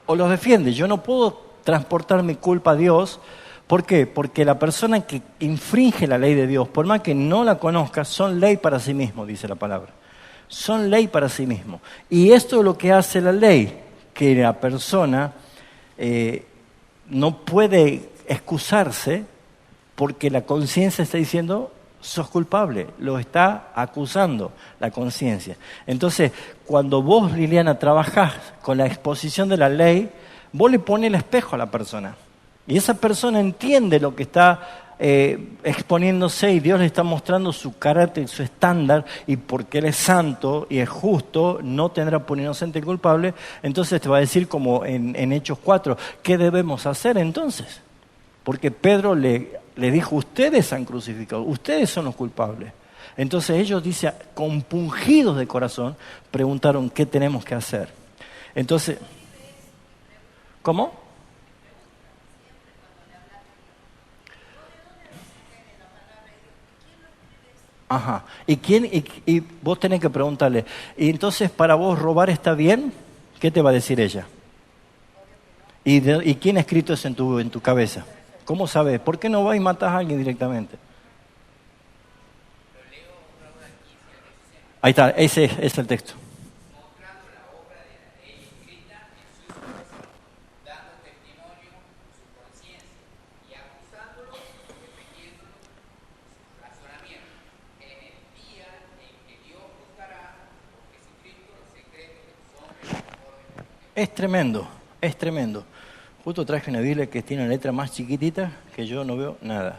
o los defiende. Yo no puedo transportar mi culpa a Dios. ¿Por qué? Porque la persona que infringe la ley de Dios, por más que no la conozca, son ley para sí mismo, dice la palabra. Son ley para sí mismo. Y esto es lo que hace la ley, que la persona no puede excusarse porque la conciencia está diciendo, sos culpable, lo está acusando la conciencia. Entonces, cuando vos, Liliana, trabajás con la exposición de la ley, vos le pones el espejo a la persona. Y esa persona entiende lo que está exponiéndose y Dios le está mostrando su carácter, su estándar, y porque Él es santo y es justo, no tendrá por inocente el culpable. Entonces te va a decir, como en Hechos 4, ¿qué debemos hacer entonces? Porque Pedro le dijo, ustedes han crucificado, ustedes son los culpables. Entonces ellos, dice, compungidos de corazón, preguntaron, ¿qué tenemos que hacer? Entonces, ¿cómo? Ajá. Y vos tenés que preguntarle, ¿y entonces para vos robar está bien? ¿Qué te va a decir ella? ¿Y quién ha escrito eso en tu cabeza? ¿Cómo sabes? ¿Por qué no vas y matas a alguien directamente? Ahí está, ese es el texto. Es tremendo, es tremendo. Justo traje una Biblia que tiene una letra más chiquitita que yo no veo nada.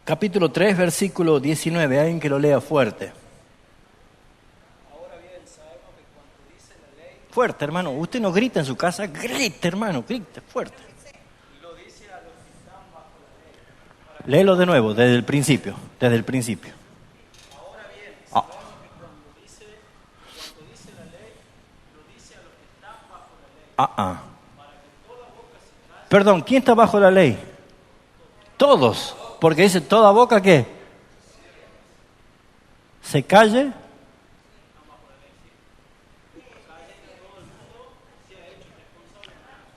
Capítulo 3, versículo 19. Alguien que lo lea fuerte. Ahora bien, sabemos que cuando dice la ley, Fuerte, hermano. Usted no grita en su casa, grite, hermano, grite, fuerte. lo dice a los que están bajo la ley. Léelo de nuevo, desde el principio, desde el principio. Ahora bien, Ah, sabemos que cuando dice la ley, lo dice a los que están bajo la ley, ah, ah. para que toda boca se calle. Perdón, ¿quién está bajo la ley? Todos. Porque dice, ¿toda boca qué? Se calle.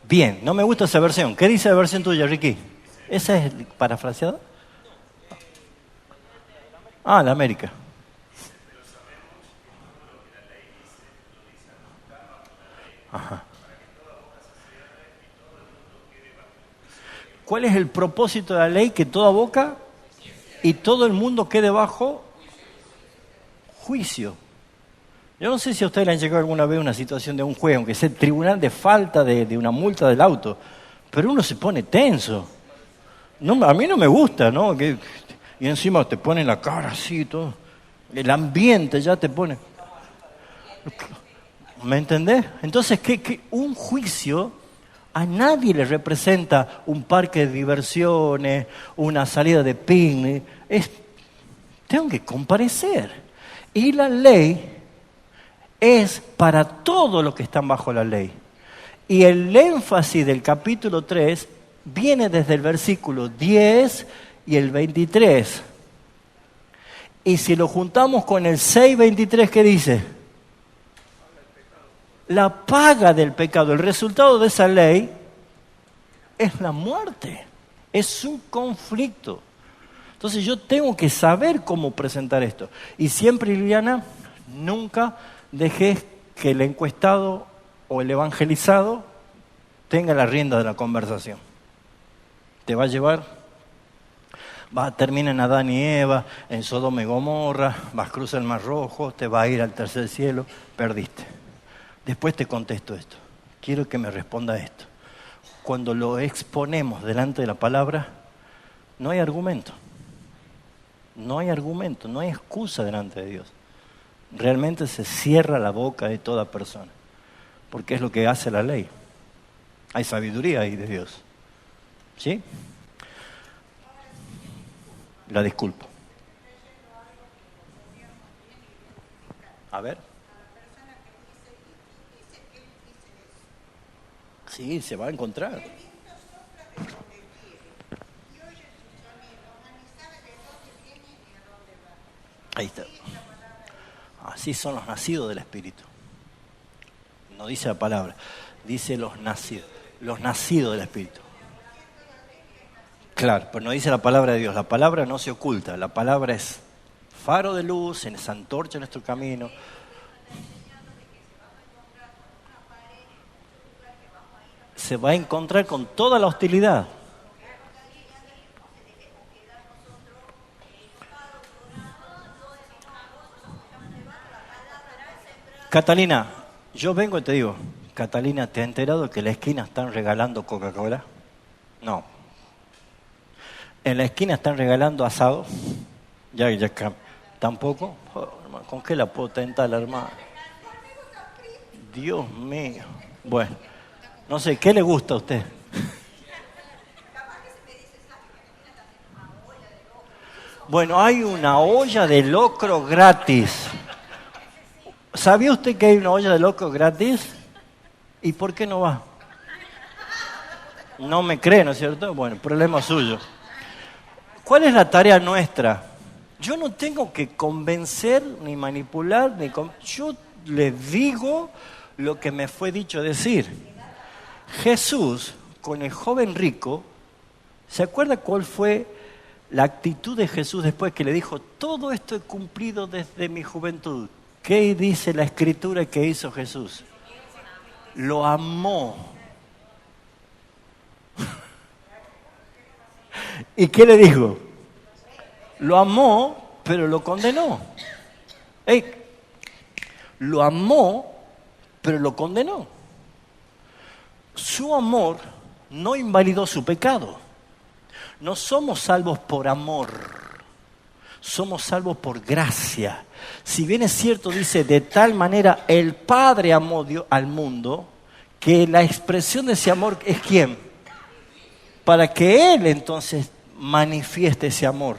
Bien, no me gusta esa versión. ¿Qué dice la versión tuya, Ricky? ¿Esa es parafraseada? Ah, la América. Ajá. ¿Cuál es el propósito de la ley? Que toda boca y todo el mundo quede bajo juicio. Yo no sé si a ustedes le han llegado alguna vez una situación de un juez, aunque sea el tribunal de falta de una multa del auto, pero uno se pone tenso. No, a mí no me gusta, ¿no? Y encima te ponen la cara así y todo. El ambiente ya te pone. ¿Me entendés? Entonces, un juicio a nadie le representa un parque de diversiones, una salida de picnic. Tengo que comparecer. Y la ley es para todos los que están bajo la ley. Y el énfasis del capítulo 3 viene desde el versículo 10 y el 23. Y si lo juntamos con el 6:23, ¿qué dice? La paga del pecado, el resultado de esa ley es la muerte, es un conflicto. Entonces yo tengo que saber cómo presentar esto. Y siempre, Liliana, nunca dejes que el encuestado o el evangelizado tenga la rienda de la conversación. Te va a llevar, termina en Adán y Eva, en Sodoma y Gomorra, vas a cruzar el Mar Rojo, te va a ir al tercer cielo, perdiste. Después te contesto esto. Quiero que me responda esto. Cuando lo exponemos delante de la palabra, no hay argumento. No hay argumento, no hay excusa delante de Dios. Realmente se cierra la boca de toda persona. Porque es lo que hace la ley. Hay sabiduría ahí de Dios. ¿Sí? La disculpo. A ver. Sí, se va a encontrar. Ahí está. Así son los nacidos del Espíritu. No dice la palabra, dice los nacidos del Espíritu. Claro, pero no dice la palabra de Dios. La palabra no se oculta, la palabra es faro de luz, es antorcha en nuestro camino. Se va a encontrar con toda la hostilidad. Catalina, yo vengo y te digo, Catalina, ¿te has enterado que en la esquina están regalando Coca-Cola? No. En la esquina están regalando asado. Ya, tampoco. Oh, hermano, ¿con qué la puedo tentar la hermana? Dios mío. Bueno, no sé, ¿qué le gusta a usted? Bueno, hay una olla de locro gratis. ¿Sabía usted que hay una olla de locro gratis? ¿Y por qué no va? No me cree, ¿no es cierto? Bueno, problema suyo. ¿Cuál es la tarea nuestra? Yo no tengo que convencer, ni manipular, yo le digo lo que me fue dicho decir. Jesús, con el joven rico, ¿se acuerda cuál fue la actitud de Jesús después que le dijo, todo esto he cumplido desde mi juventud? ¿Qué dice la Escritura que hizo Jesús? Lo amó. ¿Y qué le dijo? Lo amó, pero lo condenó. Lo amó, pero lo condenó. Su amor no invalidó su pecado. No somos salvos por amor, somos salvos por gracia. Si bien es cierto, dice, de tal manera el Padre amó al mundo, que la expresión de ese amor es ¿quién? Para que Él entonces manifieste ese amor,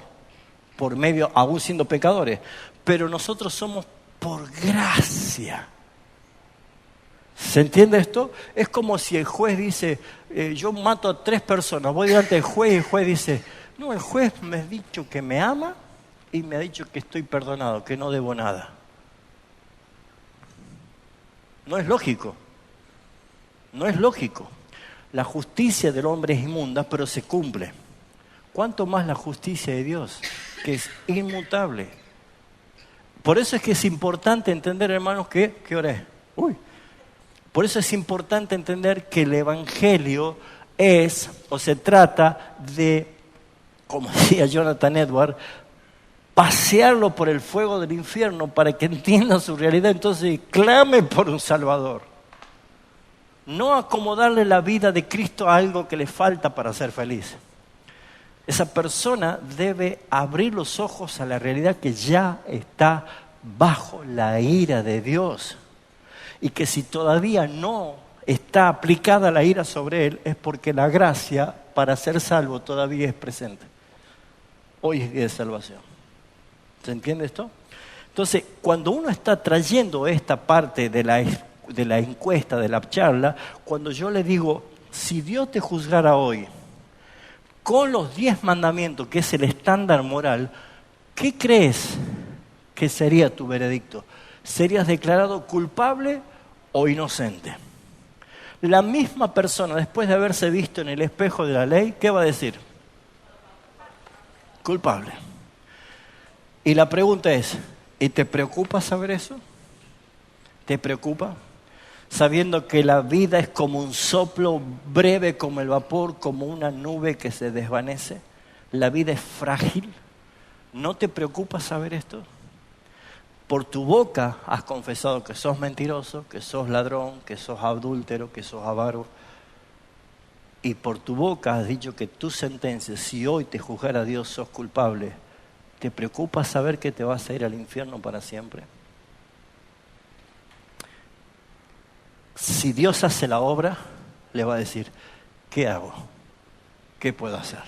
por medio, aún siendo pecadores. Pero nosotros somos por gracia. ¿Se entiende esto? Es como si el juez dice, yo mato a 3 personas, voy delante del juez y el juez dice, no, el juez me ha dicho que me ama y me ha dicho que estoy perdonado, que no debo nada. No es lógico. No es lógico. La justicia del hombre es inmunda, pero se cumple. ¿Cuánto más la justicia de Dios, que es inmutable? Por eso es que es importante entender, hermanos, ¿qué hora es? Por eso es importante entender que el Evangelio es, o se trata de, como decía Jonathan Edwards, pasearlo por el fuego del infierno para que entienda su realidad, entonces clame por un Salvador. No acomodarle la vida de Cristo a algo que le falta para ser feliz. Esa persona debe abrir los ojos a la realidad que ya está bajo la ira de Dios. Y que si todavía no está aplicada la ira sobre él, es porque la gracia para ser salvo todavía es presente. Hoy es día de salvación. ¿Se entiende esto? Entonces, cuando uno está trayendo esta parte de la encuesta, de la charla, cuando yo le digo, si Dios te juzgara hoy con los 10 mandamientos, que es el estándar moral, ¿qué crees que sería tu veredicto? ¿Serías declarado culpable o inocente? La misma persona, después de haberse visto en el espejo de la ley, ¿qué va a decir? Culpable. Y la pregunta es, ¿y te preocupa saber eso? ¿Te preocupa? Sabiendo que la vida es como un soplo breve como el vapor, como una nube que se desvanece. La vida es frágil. ¿No te preocupa saber esto? Por tu boca has confesado que sos mentiroso, que sos ladrón, que sos adúltero, que sos avaro. Y por tu boca has dicho que tu sentencia, si hoy te juzgara Dios, sos culpable. ¿Te preocupa saber que te vas a ir al infierno para siempre? Si Dios hace la obra, le va a decir, ¿qué hago? ¿Qué puedo hacer?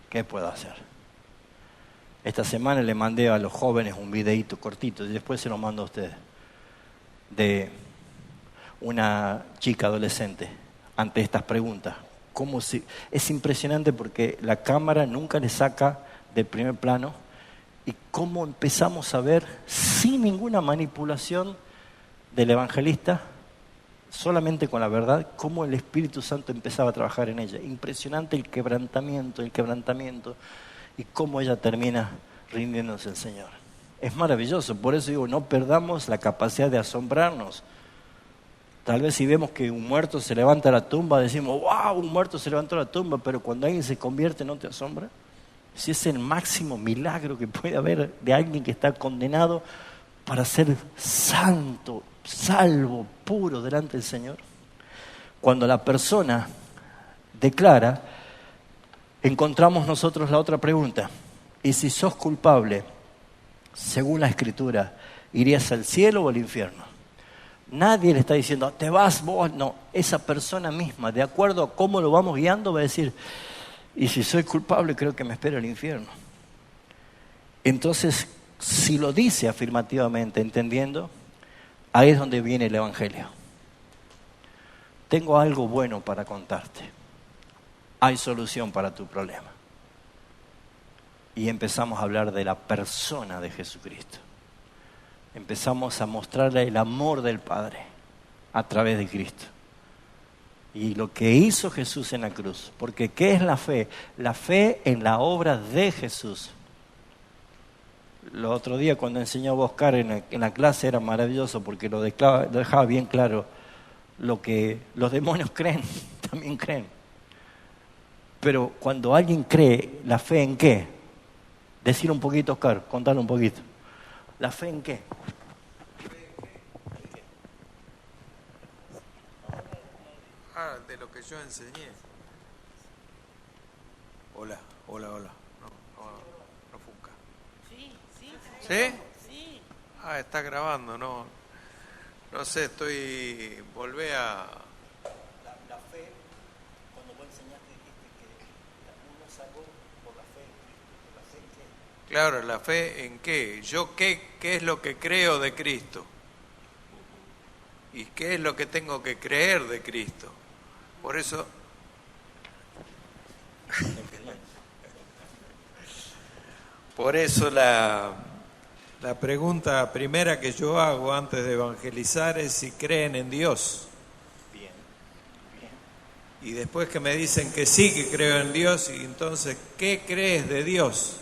¿Qué puedo hacer? Esta semana le mandé a los jóvenes un videíto cortito y después se lo mando a ustedes, de una chica adolescente ante estas preguntas. Es impresionante porque la cámara nunca le saca del primer plano y cómo empezamos a ver sin ninguna manipulación del evangelista, solamente con la verdad, cómo el Espíritu Santo empezaba a trabajar en ella. Impresionante el quebrantamiento y cómo ella termina rindiéndose al Señor. Es maravilloso, por eso digo, no perdamos la capacidad de asombrarnos. Tal vez si vemos que un muerto se levanta de la tumba, decimos, wow, un muerto se levantó de la tumba, pero cuando alguien se convierte, ¿no te asombra? Si es el máximo milagro que puede haber de alguien que está condenado para ser santo, salvo, puro delante del Señor. Cuando la persona declara, encontramos nosotros la otra pregunta. ¿Y si sos culpable, según la Escritura, irías al cielo o al infierno? Nadie le está diciendo, te vas vos. No, esa persona misma, de acuerdo a cómo lo vamos guiando, va a decir, y si soy culpable, creo que me espera el infierno. Entonces, si lo dice afirmativamente, entendiendo, ahí es donde viene el Evangelio. Tengo algo bueno para contarte. Hay solución para tu problema. Y empezamos a hablar de la persona de Jesucristo. Empezamos a mostrarle el amor del Padre a través de Cristo. Y lo que hizo Jesús en la cruz. Porque ¿qué es la fe? La fe en la obra de Jesús. El otro día cuando enseñaba Oscar en la clase era maravilloso porque lo dejaba bien claro. Lo que los demonios creen, también creen. Pero cuando alguien cree, ¿la fe en qué? Decir un poquito, Oscar, contarle un poquito. ¿La fe en qué? De lo que yo enseñé. Hola. No funca. ¿Sí? Sí. Está grabando, no sé, volvé a... La fe, cuando vos enseñaste dijiste que uno salvó por la fe en Cristo. ¿La fe en qué? Claro, la fe en qué. Yo qué es lo que creo de Cristo. ¿Y qué es lo que tengo que creer de Cristo? Por eso... Por eso la pregunta primera que yo hago antes de evangelizar es si creen en Dios. Bien. Y después que me dicen que sí, que creo en Dios, y entonces, ¿qué crees de Dios?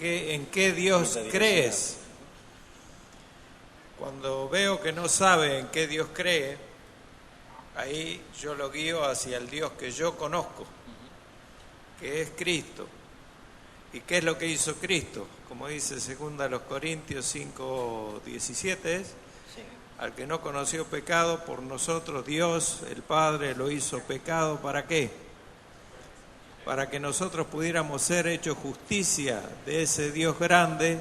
¿En qué Dios crees? Cuando veo que no sabe en qué Dios cree, ahí yo lo guío hacia el Dios que yo conozco, que es Cristo. ¿Y qué es lo que hizo Cristo? Como dice 2 Corintios 5:17, ¿es? Sí. Al que no conoció pecado, por nosotros Dios, el Padre, lo hizo pecado. ¿Para qué? Para que nosotros pudiéramos ser hechos justicia de ese Dios grande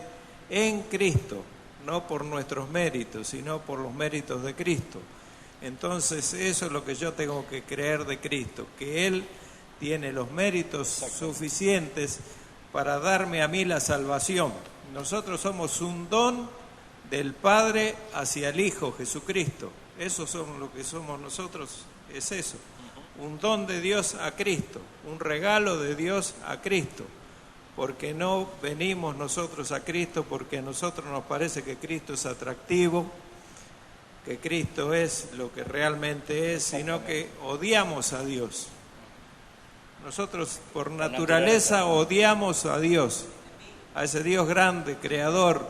en Cristo, no por nuestros méritos, sino por los méritos de Cristo. Entonces, eso es lo que yo tengo que creer de Cristo, que Él tiene los méritos suficientes para darme a mí la salvación. Nosotros somos un don del Padre hacia el Hijo, Jesucristo. Eso somos lo que somos nosotros, es eso. Un don de Dios a Cristo, un regalo de Dios a Cristo. Porque no venimos nosotros a Cristo porque a nosotros nos parece que Cristo es atractivo, que Cristo es lo que realmente es, sino que odiamos a Dios. Nosotros por naturaleza odiamos a Dios, a ese Dios grande, creador,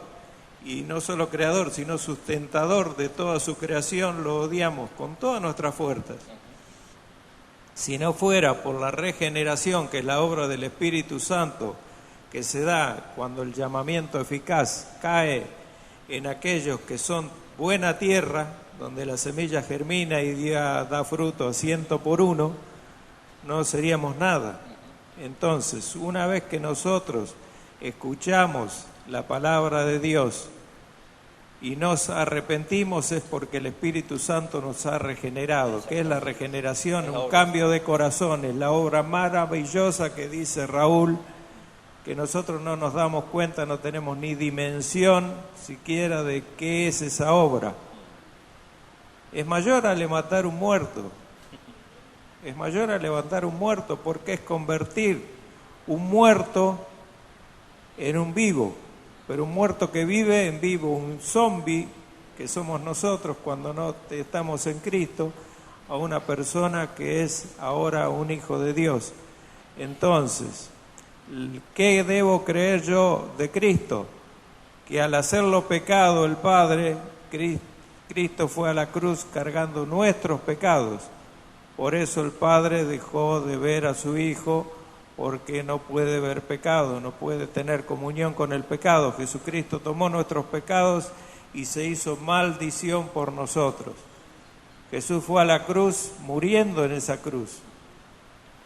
y no solo creador, sino sustentador de toda su creación, lo odiamos con todas nuestras fuerzas. Si no fuera por la regeneración, que es la obra del Espíritu Santo, que se da cuando el llamamiento eficaz cae en aquellos que son buena tierra, donde la semilla germina y da fruto a 100 por 1, no seríamos nada. Entonces, una vez que nosotros escuchamos la palabra de Dios y nos arrepentimos, es porque el Espíritu Santo nos ha regenerado. ¿Qué es la regeneración? Un cambio de corazón, es la obra maravillosa que dice Raúl, que nosotros no nos damos cuenta, no tenemos ni dimensión siquiera de qué es esa obra. Es mayor a levantar un muerto. Es mayor a levantar un muerto porque es convertir un muerto en un vivo, pero un muerto que vive en vivo, un zombie que somos nosotros cuando no estamos en Cristo, a una persona que es ahora un hijo de Dios. Entonces, ¿qué debo creer yo de Cristo? Que al hacerlo pecado el Padre, Cristo fue a la cruz cargando nuestros pecados. Por eso el Padre dejó de ver a su Hijo, porque no puede ver pecado, no puede tener comunión con el pecado. Jesucristo tomó nuestros pecados y se hizo maldición por nosotros. Jesús fue a la cruz muriendo en esa cruz.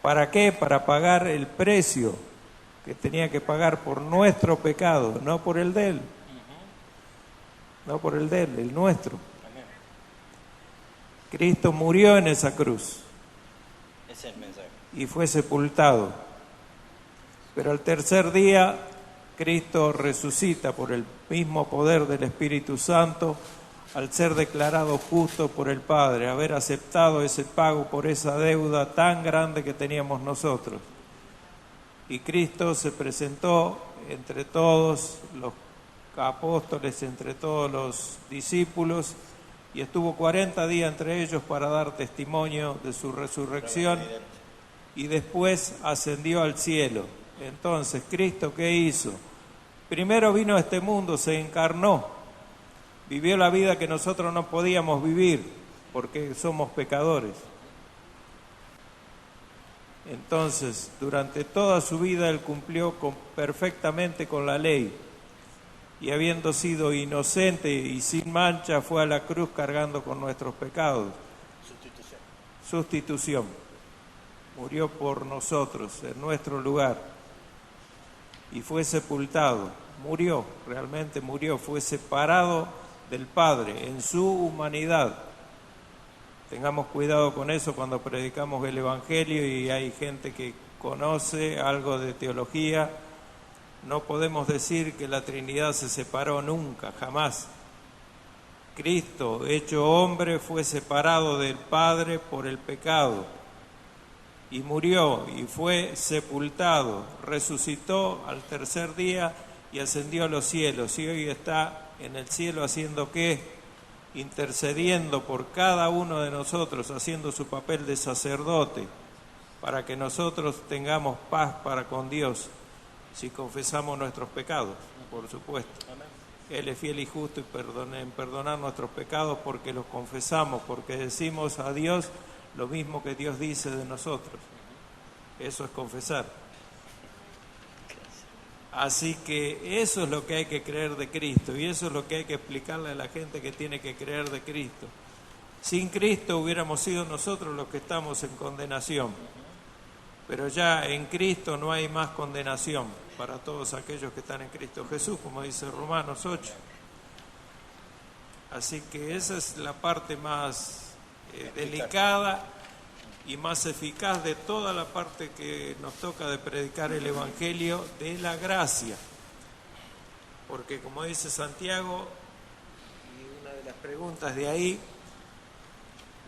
¿Para qué? Para pagar el precio que tenía que pagar por nuestro pecado, no por el de Él. No por el de Él, el nuestro. Cristo murió en esa cruz. Ese es el mensaje. Y fue sepultado. Pero al tercer día, Cristo resucita por el mismo poder del Espíritu Santo, al ser declarado justo por el Padre, haber aceptado ese pago por esa deuda tan grande que teníamos nosotros. Y Cristo se presentó entre todos los apóstoles, entre todos los discípulos, y estuvo 40 días entre ellos para dar testimonio de su resurrección, y después ascendió al cielo. Entonces, ¿Cristo qué hizo? Primero vino a este mundo, se encarnó, vivió la vida que nosotros no podíamos vivir porque somos pecadores. Entonces, durante toda su vida Él cumplió perfectamente con la ley, y habiendo sido inocente y sin mancha, fue a la cruz cargando con nuestros pecados. Sustitución. Murió por nosotros, en nuestro lugar. Y fue sepultado, murió, realmente murió, fue separado del Padre en su humanidad. Tengamos cuidado con eso cuando predicamos el Evangelio y hay gente que conoce algo de teología. No podemos decir que la Trinidad se separó nunca, jamás. Cristo, hecho hombre, fue separado del Padre por el pecado. Y murió y fue sepultado, resucitó al tercer día y ascendió a los cielos. Y hoy está en el cielo haciendo ¿qué? Intercediendo por cada uno de nosotros, haciendo su papel de sacerdote, para que nosotros tengamos paz para con Dios, si confesamos nuestros pecados, por supuesto. Él es fiel y justo en perdonar nuestros pecados porque los confesamos, porque decimos a Dios lo mismo que Dios dice de nosotros. Eso es confesar. Así que eso es lo que hay que creer de Cristo y eso es lo que hay que explicarle a la gente que tiene que creer de Cristo. Sin Cristo hubiéramos sido nosotros los que estamos en condenación, pero ya en Cristo no hay más condenación para todos aquellos que están en Cristo Jesús, como dice Romanos 8. Así que esa es la parte más delicada y más eficaz de toda la parte que nos toca de predicar el Evangelio de la gracia. Porque como dice Santiago, y una de las preguntas de ahí,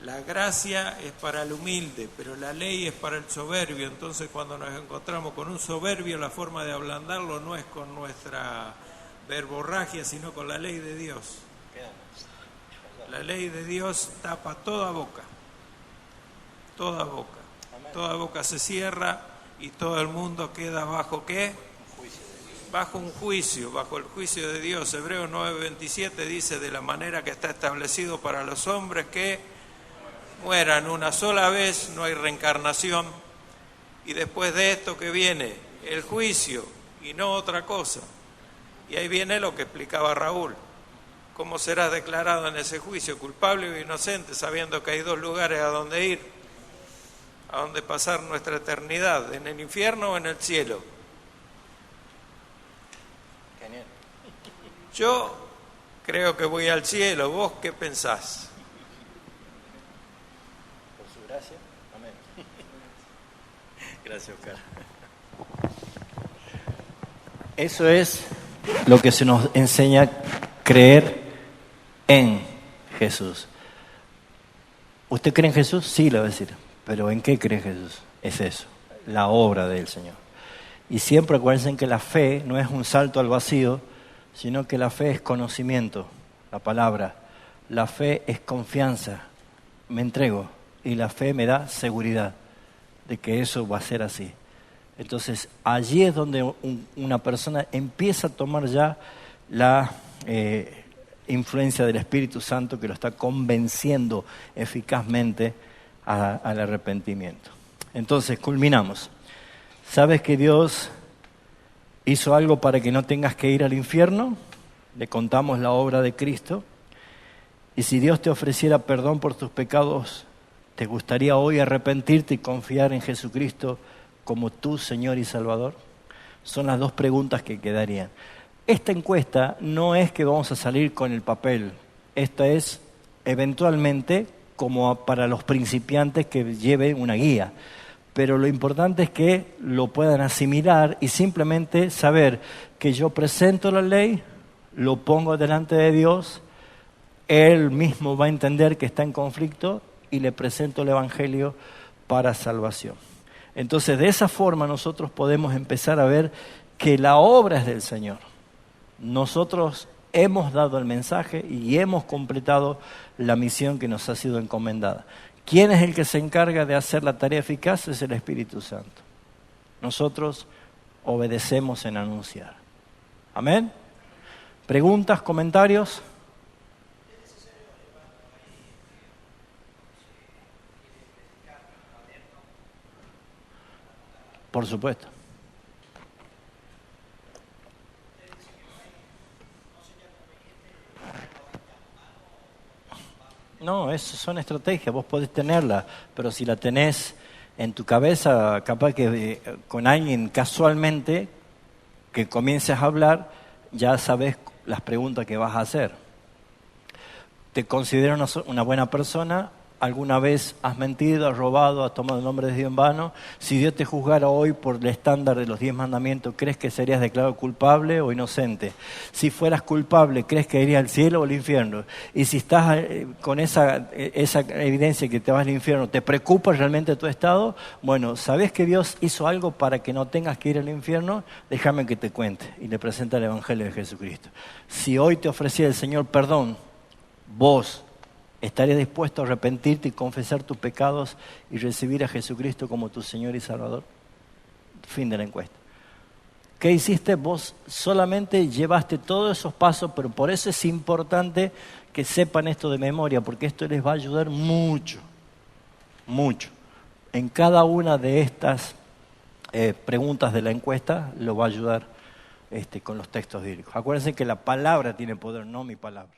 la gracia es para el humilde, pero la ley es para el soberbio. Entonces cuando nos encontramos con un soberbio, la forma de ablandarlo no es con nuestra verborragia, sino con la ley de Dios. La ley de Dios tapa toda boca. Toda boca. Toda boca se cierra y todo el mundo queda bajo ¿qué? Bajo un juicio, bajo el juicio de Dios. Hebreos 9:27 dice: de la manera que está establecido para los hombres que mueran una sola vez, no hay reencarnación. Y después de esto que viene el juicio y no otra cosa. Y ahí viene lo que explicaba Raúl. ¿Cómo serás declarado en ese juicio? ¿Culpable o inocente? Sabiendo que hay dos lugares a donde ir, a donde pasar nuestra eternidad, en el infierno o en el cielo. Genial. Yo creo que voy al cielo. ¿Vos qué pensás? Por su gracia. Amén. Gracias, Oscar. Eso es lo que se nos enseña creer en Jesús. ¿Usted cree en Jesús? Sí, le voy a decir. ¿Pero en qué cree Jesús? Es eso, la obra del Señor. Y siempre acuérdense que la fe no es un salto al vacío, sino que la fe es conocimiento, la palabra. La fe es confianza, me entrego. Y la fe me da seguridad de que eso va a ser así. Entonces, allí es donde una persona empieza a tomar ya la influencia del Espíritu Santo que lo está convenciendo eficazmente al arrepentimiento. Entonces, culminamos. ¿Sabes que Dios hizo algo para que no tengas que ir al infierno? Le contamos la obra de Cristo. Y si Dios te ofreciera perdón por tus pecados, ¿te gustaría hoy arrepentirte y confiar en Jesucristo como tu Señor y Salvador? Son las dos preguntas que quedarían. Esta encuesta no es que vamos a salir con el papel. Esta es eventualmente como para los principiantes que lleven una guía. Pero lo importante es que lo puedan asimilar y simplemente saber que yo presento la ley, lo pongo delante de Dios, Él mismo va a entender que está en conflicto y le presento el Evangelio para salvación. Entonces, de esa forma nosotros podemos empezar a ver que la obra es del Señor. Nosotros hemos dado el mensaje y hemos completado la misión que nos ha sido encomendada. ¿Quién es el que se encarga de hacer la tarea eficaz? Es el Espíritu Santo. Nosotros obedecemos en anunciar. ¿Amén? ¿Preguntas, comentarios? Por supuesto. No, eso son estrategias, vos podés tenerla, pero si la tenés en tu cabeza, capaz que con alguien casualmente que comiences a hablar, ya sabes las preguntas que vas a hacer. ¿Te consideras una buena persona? ¿Alguna vez has mentido, has robado, has tomado el nombre de Dios en vano? Si Dios te juzgara hoy por el estándar de los 10 mandamientos, ¿crees que serías declarado culpable o inocente? Si fueras culpable, ¿crees que irías al cielo o al infierno? Y si estás con esa evidencia que te vas al infierno, ¿te preocupa realmente tu estado? Bueno, ¿sabes que Dios hizo algo para que no tengas que ir al infierno? Déjame que te cuente. Y le presenta el Evangelio de Jesucristo. Si hoy te ofreciera el Señor perdón, vos ¿estarías dispuesto a arrepentirte y confesar tus pecados y recibir a Jesucristo como tu Señor y Salvador? Fin de la encuesta. ¿Qué hiciste? Vos solamente llevaste todos esos pasos, pero por eso es importante que sepan esto de memoria, porque esto les va a ayudar mucho, mucho. En cada una de estas preguntas de la encuesta lo va a ayudar con los textos bíblicos. Acuérdense que la palabra tiene poder, no mi palabra.